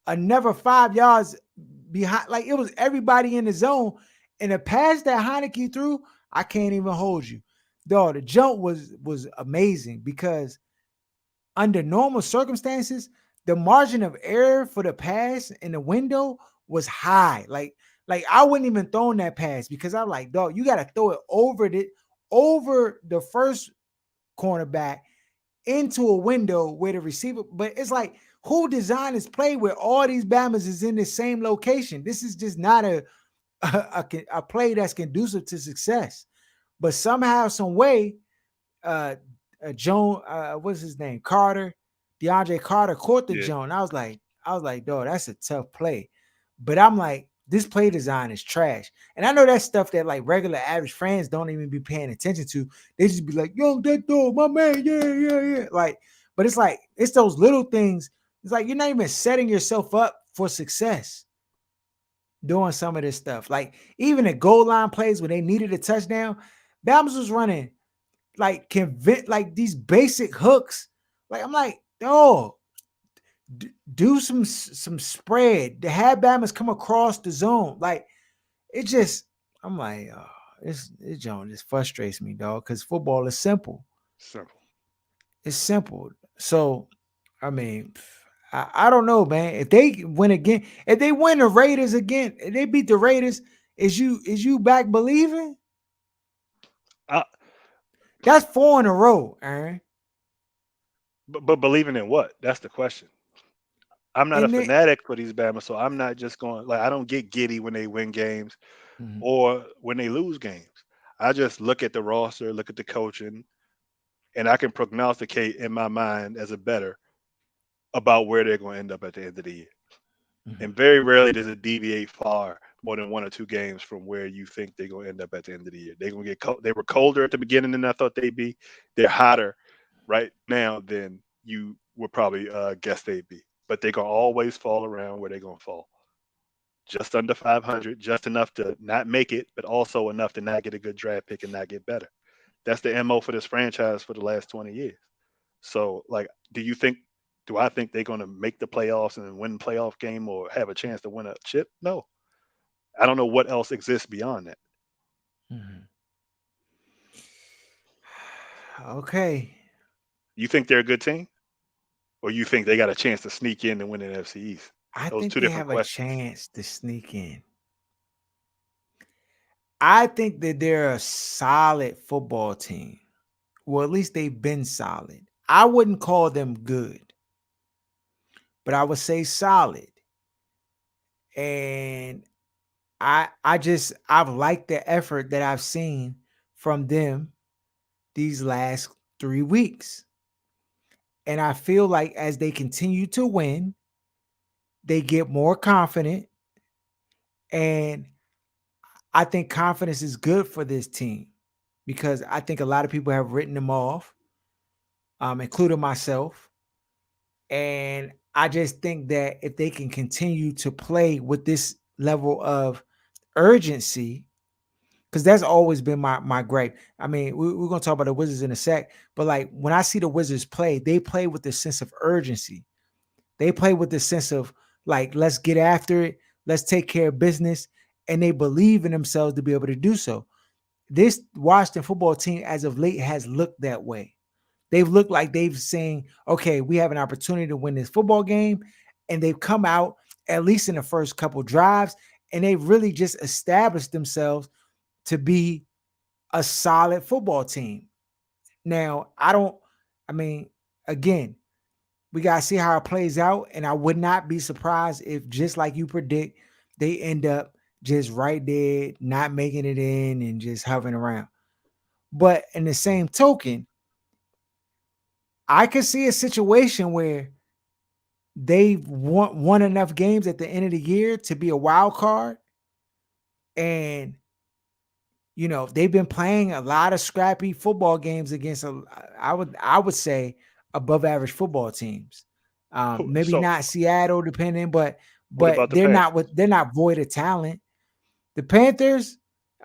another 5 yards behind. Like it was everybody in the zone. And the pass that Heineke threw, I can't even hold you. Dog, the jump was amazing because under normal circumstances, the margin of error for the pass in the window was high. Like I wouldn't even throw in that pass because I'm like, dog, you got to throw it over the first cornerback into a window where the receiver. But it's like, who designed this play where all these Bamas is in the same location? This is just not a play that's conducive to success. But somehow, some way, uh, what's his name? DeAndre Carter caught the Yeah. Joan. I was like, dog, that's a tough play. But I'm like, this play design is trash. And I know that's stuff that like regular average fans don't even be paying attention to. They just be like, yo, that dog, my man, yeah. Like, but it's like, it's those little things. It's like you're not even setting yourself up for success doing some of this stuff. Like, even the goal line plays when they needed a touchdown, Bams was running like these basic hooks. Like I'm like, oh, do some spread. The have Bama's come across the zone. Like it just, I'm like, oh, this Jones just frustrates me, dog. Because football is simple. Simple. It's simple. So, I mean, I don't know, man. If they win again, if they win the Raiders again, if they beat the Raiders, is you back believing? I, That's 4 in a row, Aaron. but believing in what? That's the question. I'm not a And then, fanatic for these Bama, so I'm not just going like I don't get giddy when they win games Mhm. or when they lose games. I just look at the roster, look at the coaching, and I can prognosticate in my mind as a better about where they're going to end up at the end of the year. Mhm. And very rarely does it deviate far more than 1 or 2 games from where you think they're going to end up at the end of the year. They're going to get cold. They were colder at the beginning than I thought they'd be. They're hotter right now than you would probably guess they'd be. But they're going to always fall around where they're going to fall. Just under 500, just enough to not make it, but also enough to not get a good draft pick and not get better. That's the MO for this franchise for the last 20 years. So, like, do I think they're going to make the playoffs and win the playoff game or have a chance to win a chip? No. I don't know what else exists beyond that. Mhm. Okay. You think they're a good team, or you think they got a chance to sneak in and win an NFC East? I Those think two they different have a questions. chance to sneak in. I think that they're a solid football team. Well, at least they've been solid. I wouldn't call them good, but I would say solid. And I've liked the effort that I've seen from them these last 3 weeks. And I feel like as they continue to win, they get more confident, and I think confidence is good for this team because I think a lot of people have written them off, including myself. And I just think that if they can continue to play with this level of urgency, because that's always been my gripe. I mean, we're gonna talk about the Wizards in a sec, but like when I see the Wizards play, they play with this sense of urgency. They play with the sense of like, let's get after it, let's take care of business, and they believe in themselves to be able to do so. This Washington football team, as of late, has looked that way. They've looked like they've saying, okay, we have an opportunity to win this football game. And they've come out, at least in the first couple drives, and they've really just established themselves to be a solid football team. Now, I mean, again, we got to see how it plays out. And I would not be surprised if, just like you predict, they end up just right there, not making it in and just hovering around. But in the same token, I could see a situation where they've won enough games at the end of the year to be a wild card, and they've been playing a lot of scrappy football games against I would say above average football teams. Maybe So not Seattle, depending, but what about the they're Panthers? not void of talent. The Panthers,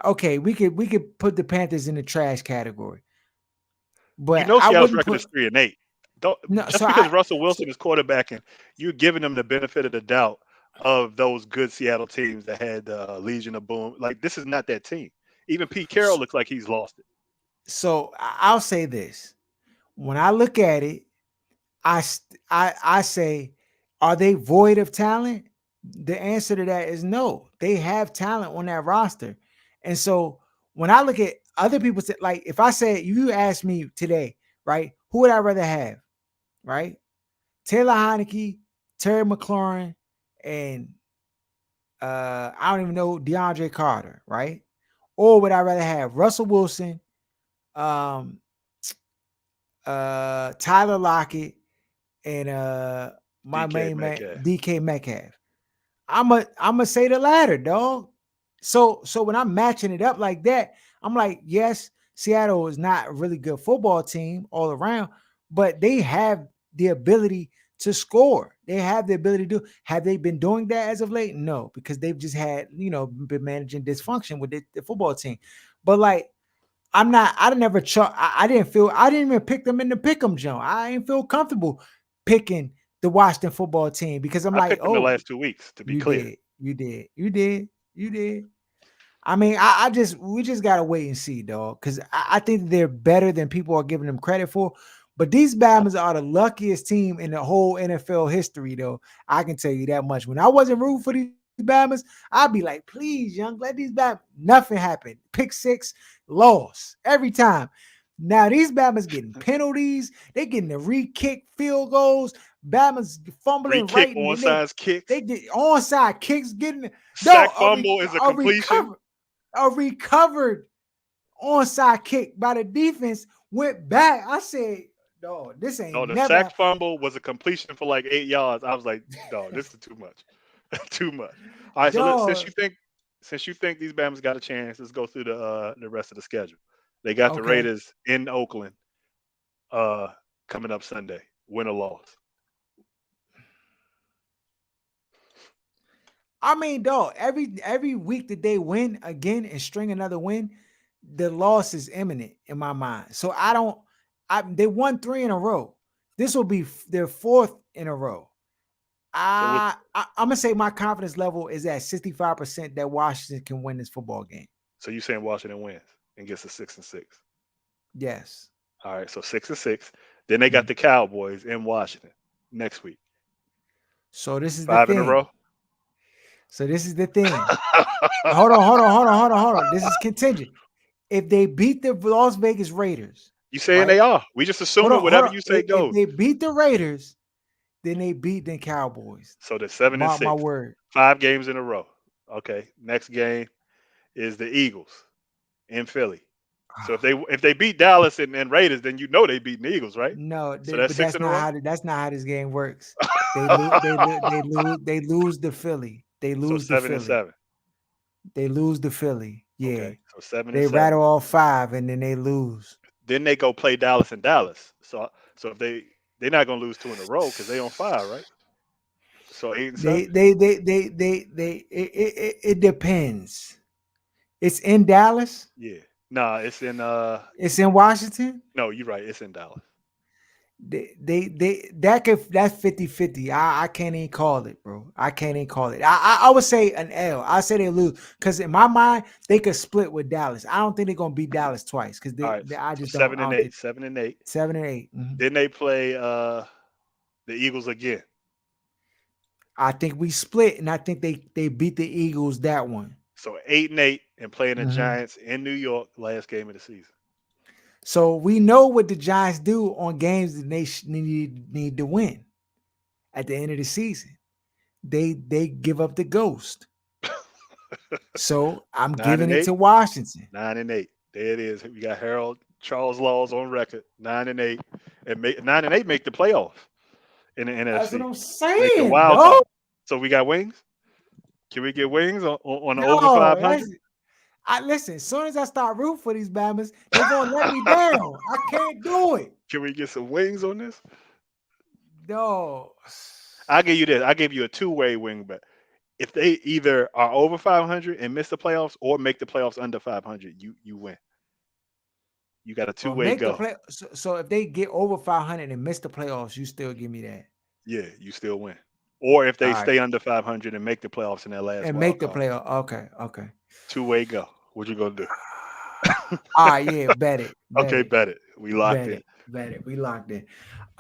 okay, we could put the Panthers in the trash category, You but know I Seattle's wouldn't record put is 3-8. Don't no. just So because I Russell so, Wilson is quarterbacking, you're giving them the benefit of the doubt of those good Seattle teams that had Legion of Boom. Like this is not that team. Even Pete Carroll looks like he's lost it. so I'll say this: when I look at it, I say, are they void of talent? The answer to that is no. They have talent on that roster, and so when I look at other people, like if I say you ask me today, right, who would I rather have, right? Taylor Heineke, Terry McLaurin, and I don't even know DeAndre Carter, right? Or would I rather have Russell Wilson, um, Tyler Lockett, and my DK main man Metcalf. DK Metcalf? I'm a say the latter, dog. So when I'm matching it up like that, I'm like, yes, Seattle is not a really good football team all around, but they have the ability to score. They have the ability to do. Have they been doing that as of late? No, because they've just had been managing dysfunction with the football team. But like, I'm not. I never. I didn't feel. I didn't even pick them in the pick'em zone. I didn't feel comfortable picking the Washington football team because I'm I like, picked them the oh, last 2 weeks, to be you clear. did. You did. You did. You did. I mean, we just gotta wait and see, dog. Because I think they're better than people are giving them credit for. But these Bama's are the luckiest team in the whole NFL history, though. I can tell you that much. When I wasn't rooting for these Bama's, I'd be like, please, young, let these Bama's. Nothing happened. Pick six, loss every time. Now these Bama's getting penalties. They getting the re-kick field goals. Bama's Free fumbling kick, right, and then onside they kicks, get onside kicks, getting no sack fumble is a completion. a recovered onside kick by the defense went back. I said, no, this No, ain't the never. sack fumble was a completion for like 8 yards. I was like, no, this is too much. Too much. All right, so Dog. since you think these Bama's got a chance, let's go through the rest of the schedule. They got the Okay. Raiders in Oakland uh coming up Sunday. Win or loss. I mean, dog, every week that they win again and string another win, the loss is imminent in my mind. So I don't. They won 3 in a row. This will be their fourth in a row. So what I'm gonna say my confidence level is at 65% that Washington can win this football game. so you saying Washington wins and gets a 6-6. Yes. All right, so 6-6. Then they got Mhm. the Cowboys in Washington next week. So this is the 5 in a row. thing. So this is the thing. Hold on. This is contingent. If they beat the Las Vegas Raiders, You saying they right? are. We just assuming Hold whatever on. you say If goes. they beat the Raiders, then they beat the Cowboys. So they're seven and My six, word. 5 games in a row. Okay. Next game is the Eagles in Philly. So if they beat Dallas and Raiders, then you know they beat the Eagles, right? No, So that's but six in a row. that's not how this game works. They lose the Philly. They So lose the seven and Philly. seven. They lose the Philly. Yeah. Okay. So seven and They seven. rattle all five and then they lose. Then they go play Dallas and Dallas. So if they're not gonna lose 2 in a row because they on 5, right? So 8 and 7. It depends. It's in Dallas. Yeah. Nah, it's in It's in Washington. no, you're right. It's in Dallas. That's 50-50. I can't even call it, bro. I can't even call it. I would say an L. I say they lose because in my mind they could split with Dallas. I don't think they're gonna beat Dallas twice because All right. I So just don't. seven I and don't eight. think 7 and 8. 7 and 8. Mhm. Then they play the Eagles again. I think we split, and I think they beat the Eagles that one. So 8 and 8 and playing the Mhm. Giants in New York last game of the season. So we know what the Giants do on games that they need to win at the end of the season. They give up the ghost. So I'm Nine giving and it eight. to Washington. 9 and 8. There it is. We got Harold Charles Laws on record. 9 and 8, and 9 and 8 make the playoffs in the That's what NFC. I'm Make the saying, wild dog. card. So we got wings. Can we get wings on the over No, 500? I listen. As soon as I start rooting for these Bama's, they're gonna let me down. I can't do it. Can we get some wings on this? No. I'll give you this. I'll give you a two-way wing bet. If they either are over 500 and miss the playoffs or make the playoffs under 500, you win. You got a Well, two-way make the go. play. So if they get over 500 and miss the playoffs, you still give me that. Yeah, you still win. Or if All they right. stay under 500 and make the playoffs in that last And wild make the card, playoff. Okay. Okay. two-way go. What you gonna do? All right. Yeah. Bet it. Bet Okay, it. bet it. We locked Bet in. it. Bet it. We locked in.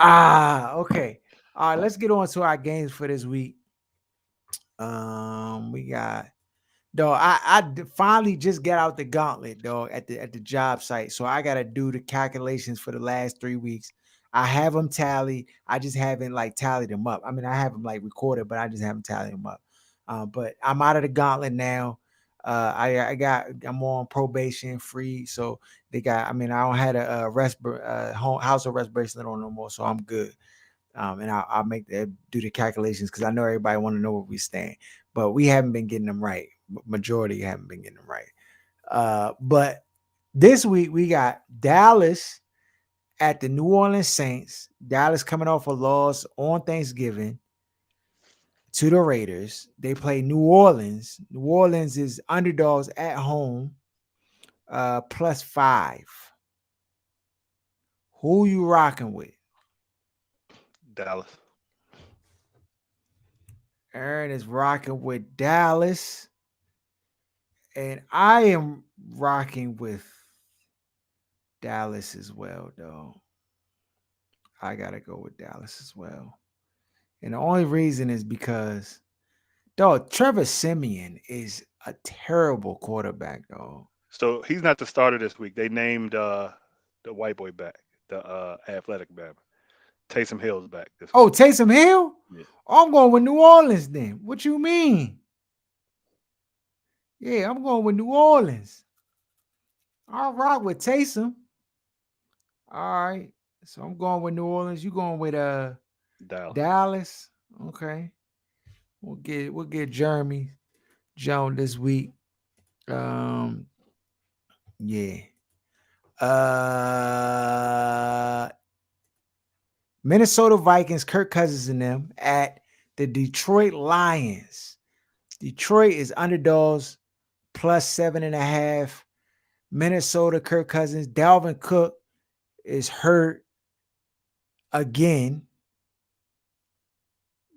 Okay. All right. Let's get on to our games for this week. We got dog. Finally just got out the gauntlet, dog, at the job site. So I gotta do the calculations for the last 3 weeks. I have them tallied. I just haven't like tallied them up. I mean, I have them like recorded, but I just haven't tallied them up. But I'm out of the gauntlet now. I'm on probation free, so they got. I mean, I don't have a house arrest bracelet on no more, so I'm good. And I'll do the calculations because I know everybody want to know where we stand, but we haven't been getting them right. Majority haven't been getting them right. But this week we got Dallas at the New Orleans Saints. Dallas coming off a loss on Thanksgiving to the Raiders. They play New Orleans. New Orleans is underdogs at home, +5. Who you rocking with? Dallas. Aaron is rocking with Dallas. And I am rocking with Dallas as well, though. I got to go with Dallas as well. And the only reason is because, dog, Trevor Siemian is a terrible quarterback, dog. So he's not the starter this week. They named the white boy back, the athletic back. Taysom Hill's back this Oh, week. Taysom Hill? Yeah. Oh, I'm going with New Orleans then. What you mean? Yeah, I'm going with New Orleans. I'll rock with Taysom. All right. So I'm going with New Orleans. You going with Dallas. Dallas? Okay. We'll get Jeremy Jones this week. Yeah. Minnesota Vikings, Kirk Cousins and them at the Detroit Lions. Detroit is underdogs +7.5. Minnesota, Kirk Cousins, Dalvin Cook is hurt again.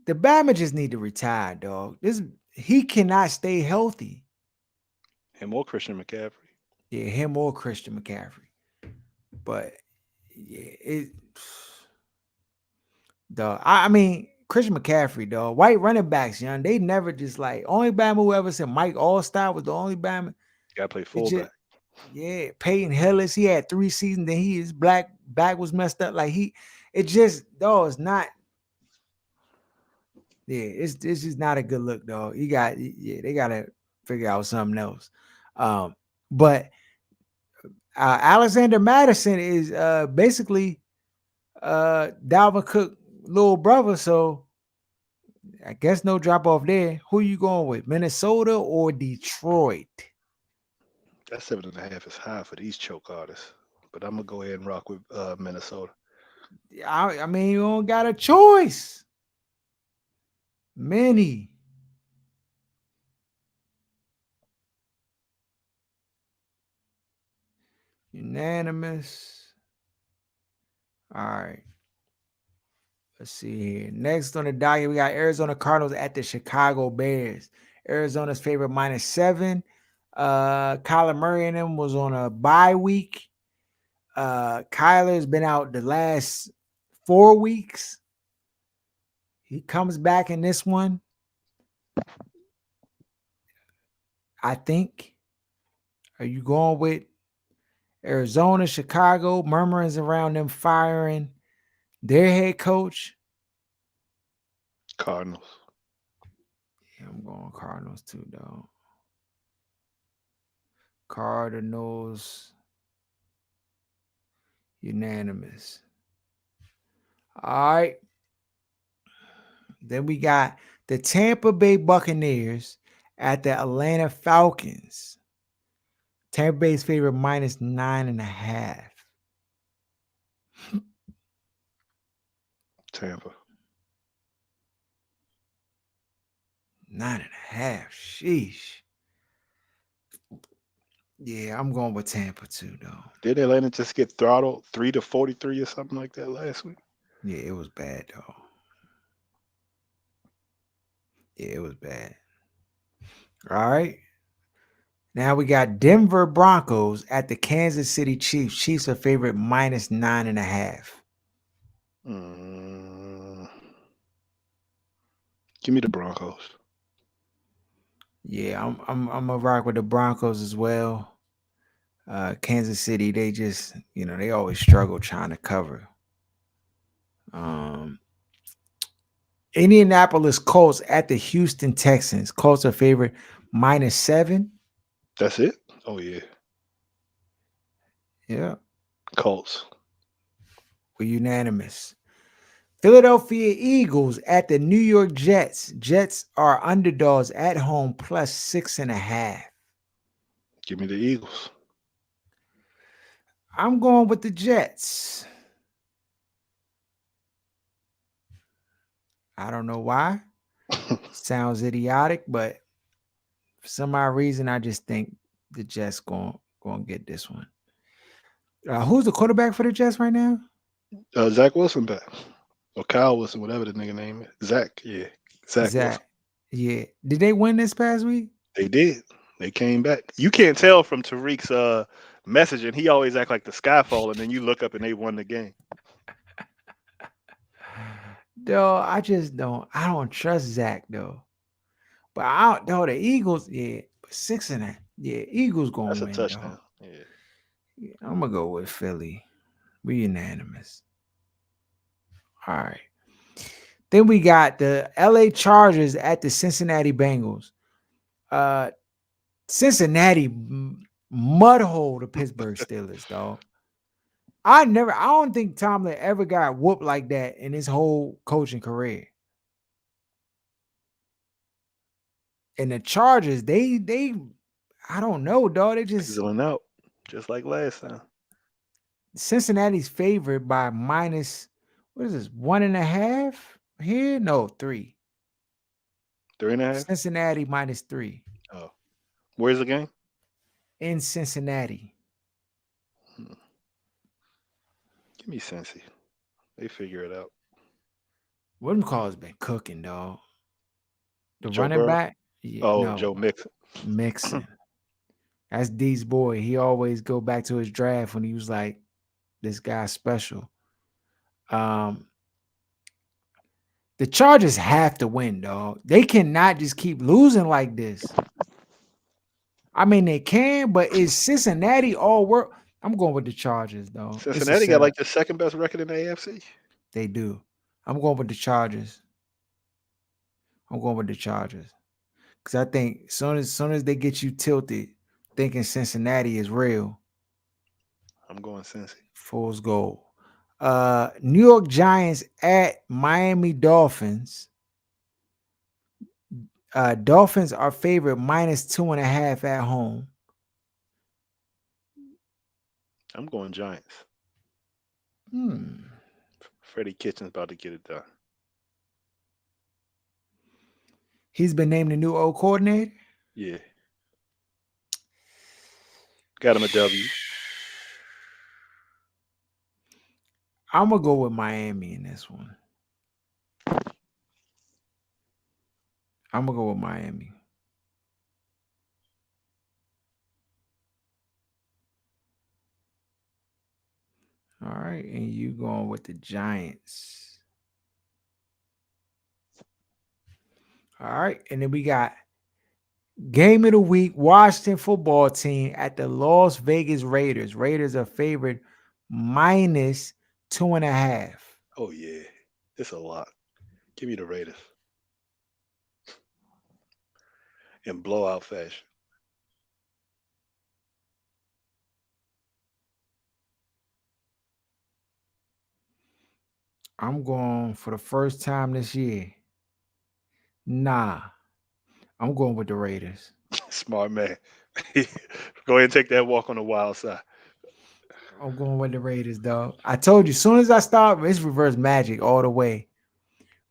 The Bama just need to retire, dog. He cannot stay healthy. Him or Christian McCaffrey. Yeah, him or Christian McCaffrey. But yeah, dog. I mean, Christian McCaffrey, dog. White running backs, young. They never just like only Bama who ever said Mike Allstar was the only Bama. Got to play It fullback. yeah, Peyton Hillis. He had 3 seasons. Then his back was messed up. Like it's not. Yeah, it's just not a good look, dog. They gotta figure out something else. But Alexander Madison is basically Dalvin Cook little brother, so I guess no drop off there. Who you going with, Minnesota or Detroit? That 7.5 is high for these choke artists. But I'm gonna go ahead and rock with Minnesota. I mean, you don't got a choice. Many. Unanimous. All right. Let's see here. Next on the docket, we got Arizona Cardinals at the Chicago Bears. Arizona's favorite -7. Kyler Murray and them was on a bye week. Kyler's been out the last 4 weeks. He comes back in this one, I think. Are you going with Arizona, Chicago? Murmurings around them firing their head coach. Cardinals. Yeah, I'm going Cardinals too, though. Cardinals. Unanimous. All right. Then we got the Tampa Bay Buccaneers at the Atlanta Falcons. Tampa Bay's favorite minus 9.5. Tampa. 9.5. Sheesh. Yeah, I'm going with Tampa too, though. Did Atlanta just get throttled 3-43 or something like that last week? Yeah, it was bad, though. Yeah, it was bad. All right. Now we got Denver Broncos at the Kansas City Chiefs. Chiefs are favorite minus 9.5. Give me the Broncos. Yeah, I'm gonna rock with the Broncos as well. Kansas City, they just, they always struggle trying to cover. Indianapolis Colts at the Houston Texans. Colts are favorite minus 7. That's it? Oh, yeah. Yeah, Colts. we're unanimous. Philadelphia Eagles at the New York Jets. Jets are underdogs at home plus 6.5. Give me the Eagles. I'm going with the Jets. I don't know why. Sounds idiotic, but for some odd reason, I just think the Jets going to get this one. Who's the quarterback for the Jets right now? Zach Wilson back. Or Kyle Wilson, whatever the nigga name is. Zach, yeah. Zach Wilson. Yeah. Did they win this past week? They did. They came back. You can't tell from Tariq's messaging. He always act like the sky fall, and then you look up and they won the game. No, I just don't. I don't trust Zach though. But I don't know the Eagles. Yeah, 6.5. Yeah, Eagles gonna That's a win touchdown. though. Yeah. Yeah, I'm gonna go with Philly. We unanimous. All right. Then we got the LA Chargers at the Cincinnati Bengals. Cincinnati mudhole the Pittsburgh Steelers, dog. I don't think Tomlin ever got whooped like that in his whole coaching career. And the Chargers, they I don't know, dog. They just Fizzling out, just like last time. Cincinnati's favored by minus, what is this, 1.5 here? No, 3. 3.5. Cincinnati minus 3 Oh, where's the game? in Cincinnati. Give me Cincy. They figure it out. William Call's been cooking, dog. The Joe running Burrow? back, yeah, Oh, no, Joe Mixon. Mixon. That's D's boy. He always go back to his draft when he was like, this guy's special. The Chargers have to win, dog. They cannot just keep losing like this. I mean, they can, but is Cincinnati all work? I'm going with the Chargers, though. Cincinnati got like the second best record in the AFC. They do. I'm going with the Chargers. Because I think soon as they get you tilted, thinking Cincinnati is real. I'm going Cincy. Fool's gold. New York Giants at Miami Dolphins. Dolphins are favorite minus 2.5 at home. I'm going Giants. Freddie Kitchens about to get it done. He's been named the new O coordinator? Yeah. Got him a W. I'm going to go with Miami in this one. I'm going to go with Miami. All right. And you going with the Giants. All right. And then we got game of the week, Washington football team at the Las Vegas Raiders. Raiders are favored minus 2.5. Oh, yeah. It's a lot. Give me the Raiders. In blowout fashion. I'm going for the first time this year. Nah, I'm going with the Raiders. Smart man. Go ahead and take that walk on the wild side. I'm going with the Raiders, dog. I told you, as soon as I start, it's reverse magic all the way.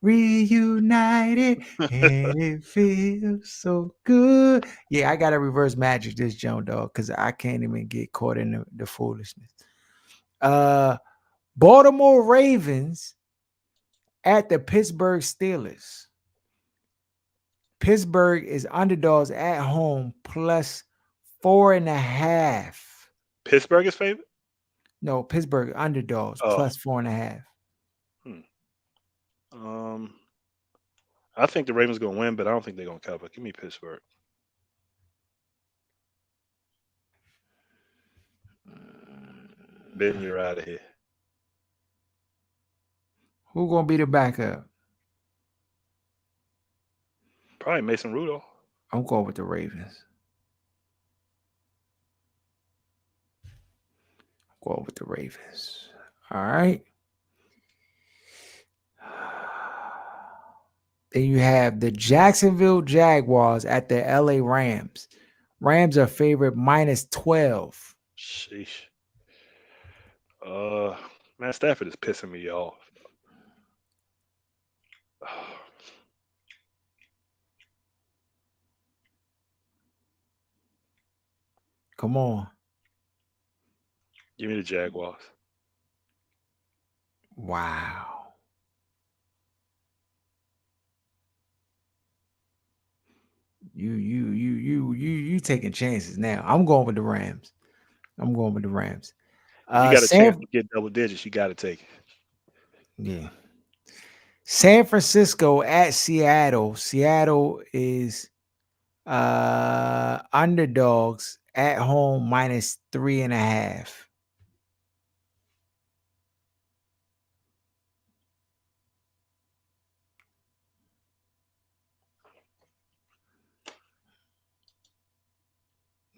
Reunited and it feels so good. Yeah, I gotta reverse magic this Joan, dog, because I can't even get caught in the foolishness. Baltimore Ravens at the Pittsburgh Steelers. Pittsburgh is underdogs at home plus 4.5. Pittsburgh is favorite? No, Pittsburgh underdogs Oh. plus 4.5. Um, I think the Ravens gonna win, but I don't think they're gonna cover. Give me Pittsburgh. Ben, you're out of here. Who gonna be the backup? Probably Mason Rudolph. I'm going with the Ravens. I'm going with the Ravens. All right. Then you have the Jacksonville Jaguars at the LA Rams. Rams are favorite minus 12. Sheesh. Man, Stafford is pissing me off. Come on. Give me the Jaguars. Wow. You taking chances now. I'm going with the Rams. I'm going with the Rams. If you got a chance San to get double digits, you got to take it. Yeah. San Francisco at Seattle. Seattle is underdogs at home minus 3.5.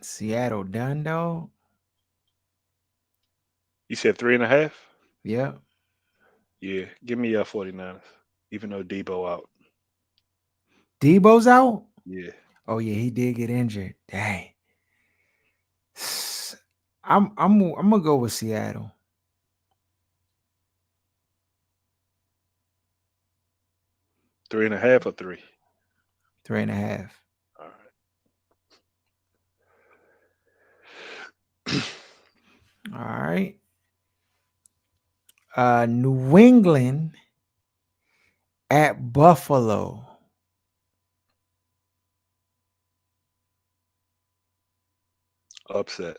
Seattle done though. You said 3.5? Yep. Yeah, give me 49ers. Even though Debo out. Debo's out. Yeah. Oh yeah, he did get injured. Dang. I'm gonna go with Seattle. 3.5 or 3? 3.5. All right. All right. New England at Buffalo. Upset.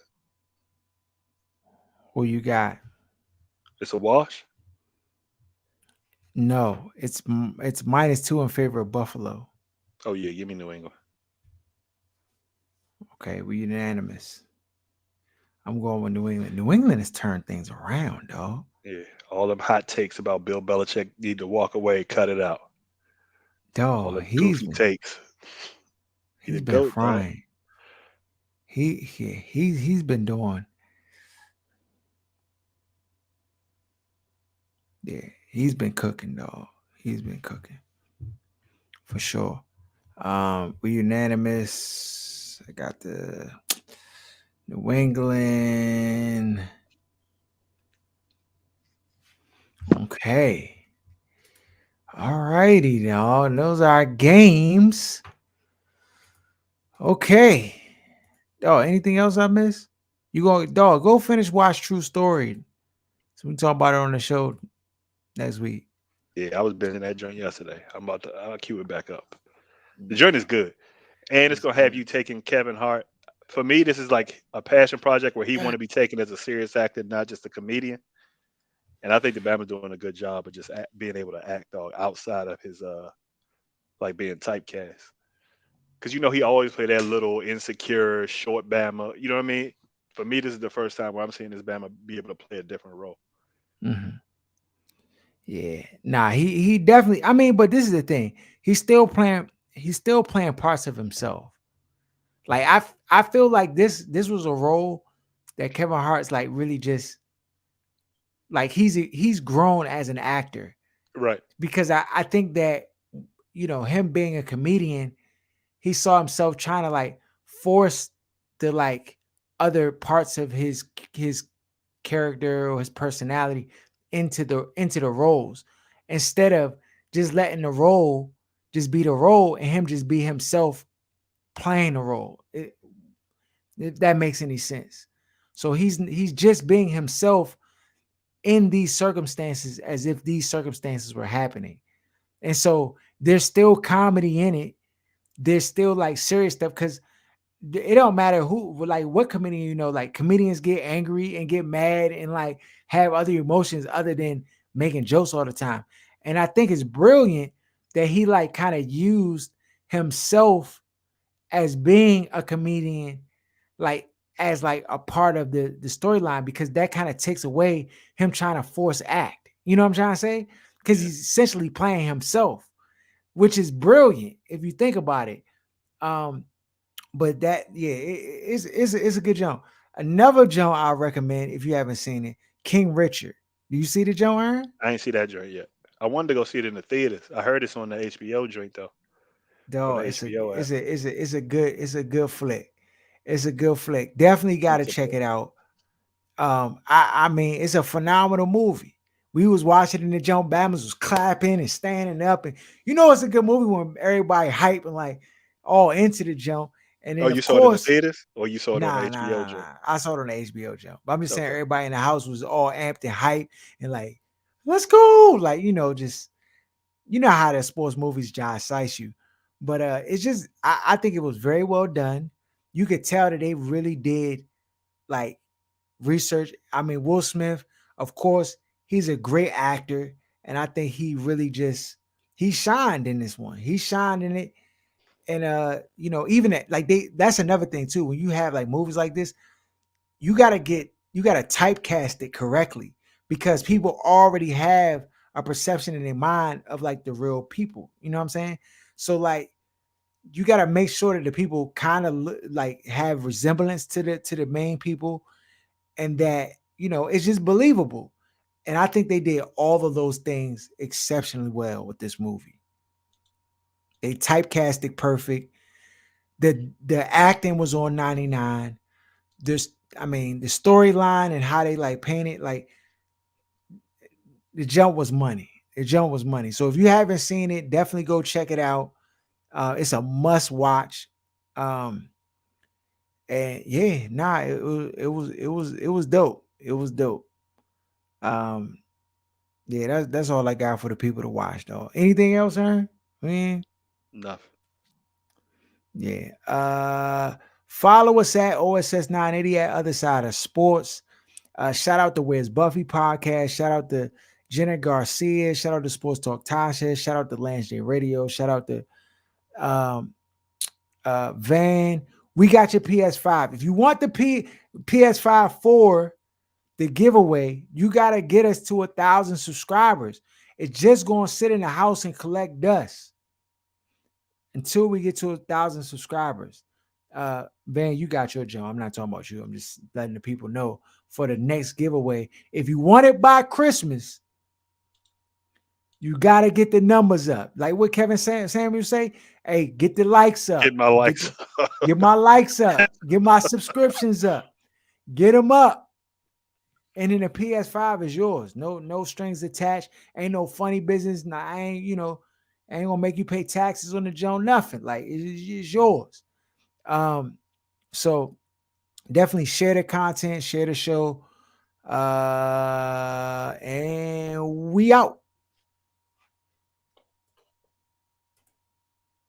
Who you got? It's a wash? No, it's minus 2 in favor of Buffalo. Oh, yeah, give me New England. Okay, we unanimous. I'm going with New England. New England has turned things around, dog. Yeah, all them hot takes about Bill Belichick need to walk away, cut it out. All Dog, them goofy takes. he's the been GOAT, dog. frying. He's been doing. Yeah, he's been cooking, dog. He's been cooking for sure. We unanimous. I got the New England. Okay. All righty, now. Those are our games. Okay. Oh, anything else I missed? You go finish watch True Story. So we can talk about it on the show next week. Yeah, I was binging that joint yesterday. I'll cue it back up. The joint is good. And it's gonna have you taking Kevin Hart. For me, this is like a passion project where he want to be taken as a serious actor, not just a comedian. And I think the Bama's doing a good job of just being able to act, dog, outside of his like being typecast. Because he always play that little insecure short Bama. You know what I mean? For me, this is the first time where I'm seeing this Bama be able to play a different role. Mm-hmm. Yeah. Nah, he definitely. I mean, but this is the thing. He's still playing parts of himself. Like I feel like this was a role that Kevin Hart's like really just like he's grown as an actor. Right. Because I think that him being a comedian, he saw himself trying to like force the like other parts of his character or his personality into the roles, instead of just letting the role just be the role and him just be himself playing the role. If that makes any sense. So he's just being himself in these circumstances as if these circumstances were happening. And so there's still comedy in it. There's still like serious stuff, because it don't matter who, like what comedian, like comedians get angry and get mad and like have other emotions other than making jokes all the time. And I think it's brilliant that he like kind of used himself as being a comedian, like as like a part of the storyline, because that kind of takes away him trying to force act. You know what I'm trying to say? Because Yeah. he's essentially playing himself, which is brilliant if you think about it. Um, but that, yeah, it's a good jump. Another jump I recommend if you haven't seen it, King Richard. Do you see the jump, Aaron? I ain't see that joint yet. I wanted to go see it in the theaters. I heard it's on the HBO joint though, on the Dog, HBO app. it's a good flick. It's a good flick. Definitely got I'm to check support. it out. I mean, it's a phenomenal movie. We was watching in the jump, Bama's was clapping and standing up, and it's a good movie when everybody hype and like all into the jump. And Oh, then you of saw it in the course, theaters, or you saw it on the nah, nah, HBO nah, joint? nah. I saw it on the HBO jump. But I'm just saying Okay. everybody in the house was all amped and hype and like, let's go. Like, just how the sports movies John size you. But it's just I think it was very well done. You could tell that they really did like research. I mean, Will Smith, of course, he's a great actor, and I think he really just he shined in this one. He shined in it. And even like that's another thing too. When you have like movies like this, you gotta typecast it correctly, because people already have a perception in their mind of like the real people. You know what I'm saying? So like you gotta make sure that the people kind of like have resemblance to the main people, and that it's just believable. And I think they did all of those things exceptionally well with this movie. They typecast it perfect. The acting was on 99. This, I mean, the storyline and how they like painted, like the jump was money. The jump was money. So if you haven't seen it, definitely go check it out. It's a must watch. Um, and yeah, nah, it was dope. It was dope. Um, yeah, that's all I got for the people to watch though. Anything else, Aaron? Man, Nothing. yeah. Follow us at OSS 980 at Other Side of Sports. Shout out to Where's Buffy podcast. Shout out to Jenna Garcia. Shout out to Sports Talk Tasha. Shout out to Lance J Radio. Shout out to um, Van. We got your PS5. If you want the PS5 for the giveaway, you got to get us to 1,000 subscribers. It's just going to sit in the house and collect dust until we get to 1,000 subscribers. Van, you got your job. I'm not talking about you. I'm just letting the people know for the next giveaway. If you want it by Christmas, you got to get the numbers up. Like what Kevin Samuel say, hey, get the likes Get up. my likes. Get my likes up. Get my subscriptions up. Get them up. And then the PS5 is yours. No strings attached. Ain't no funny business. Nah, I ain't gonna make you pay taxes on the Joe. Nothing. Like it's yours. So definitely share the content, share the show. And we out.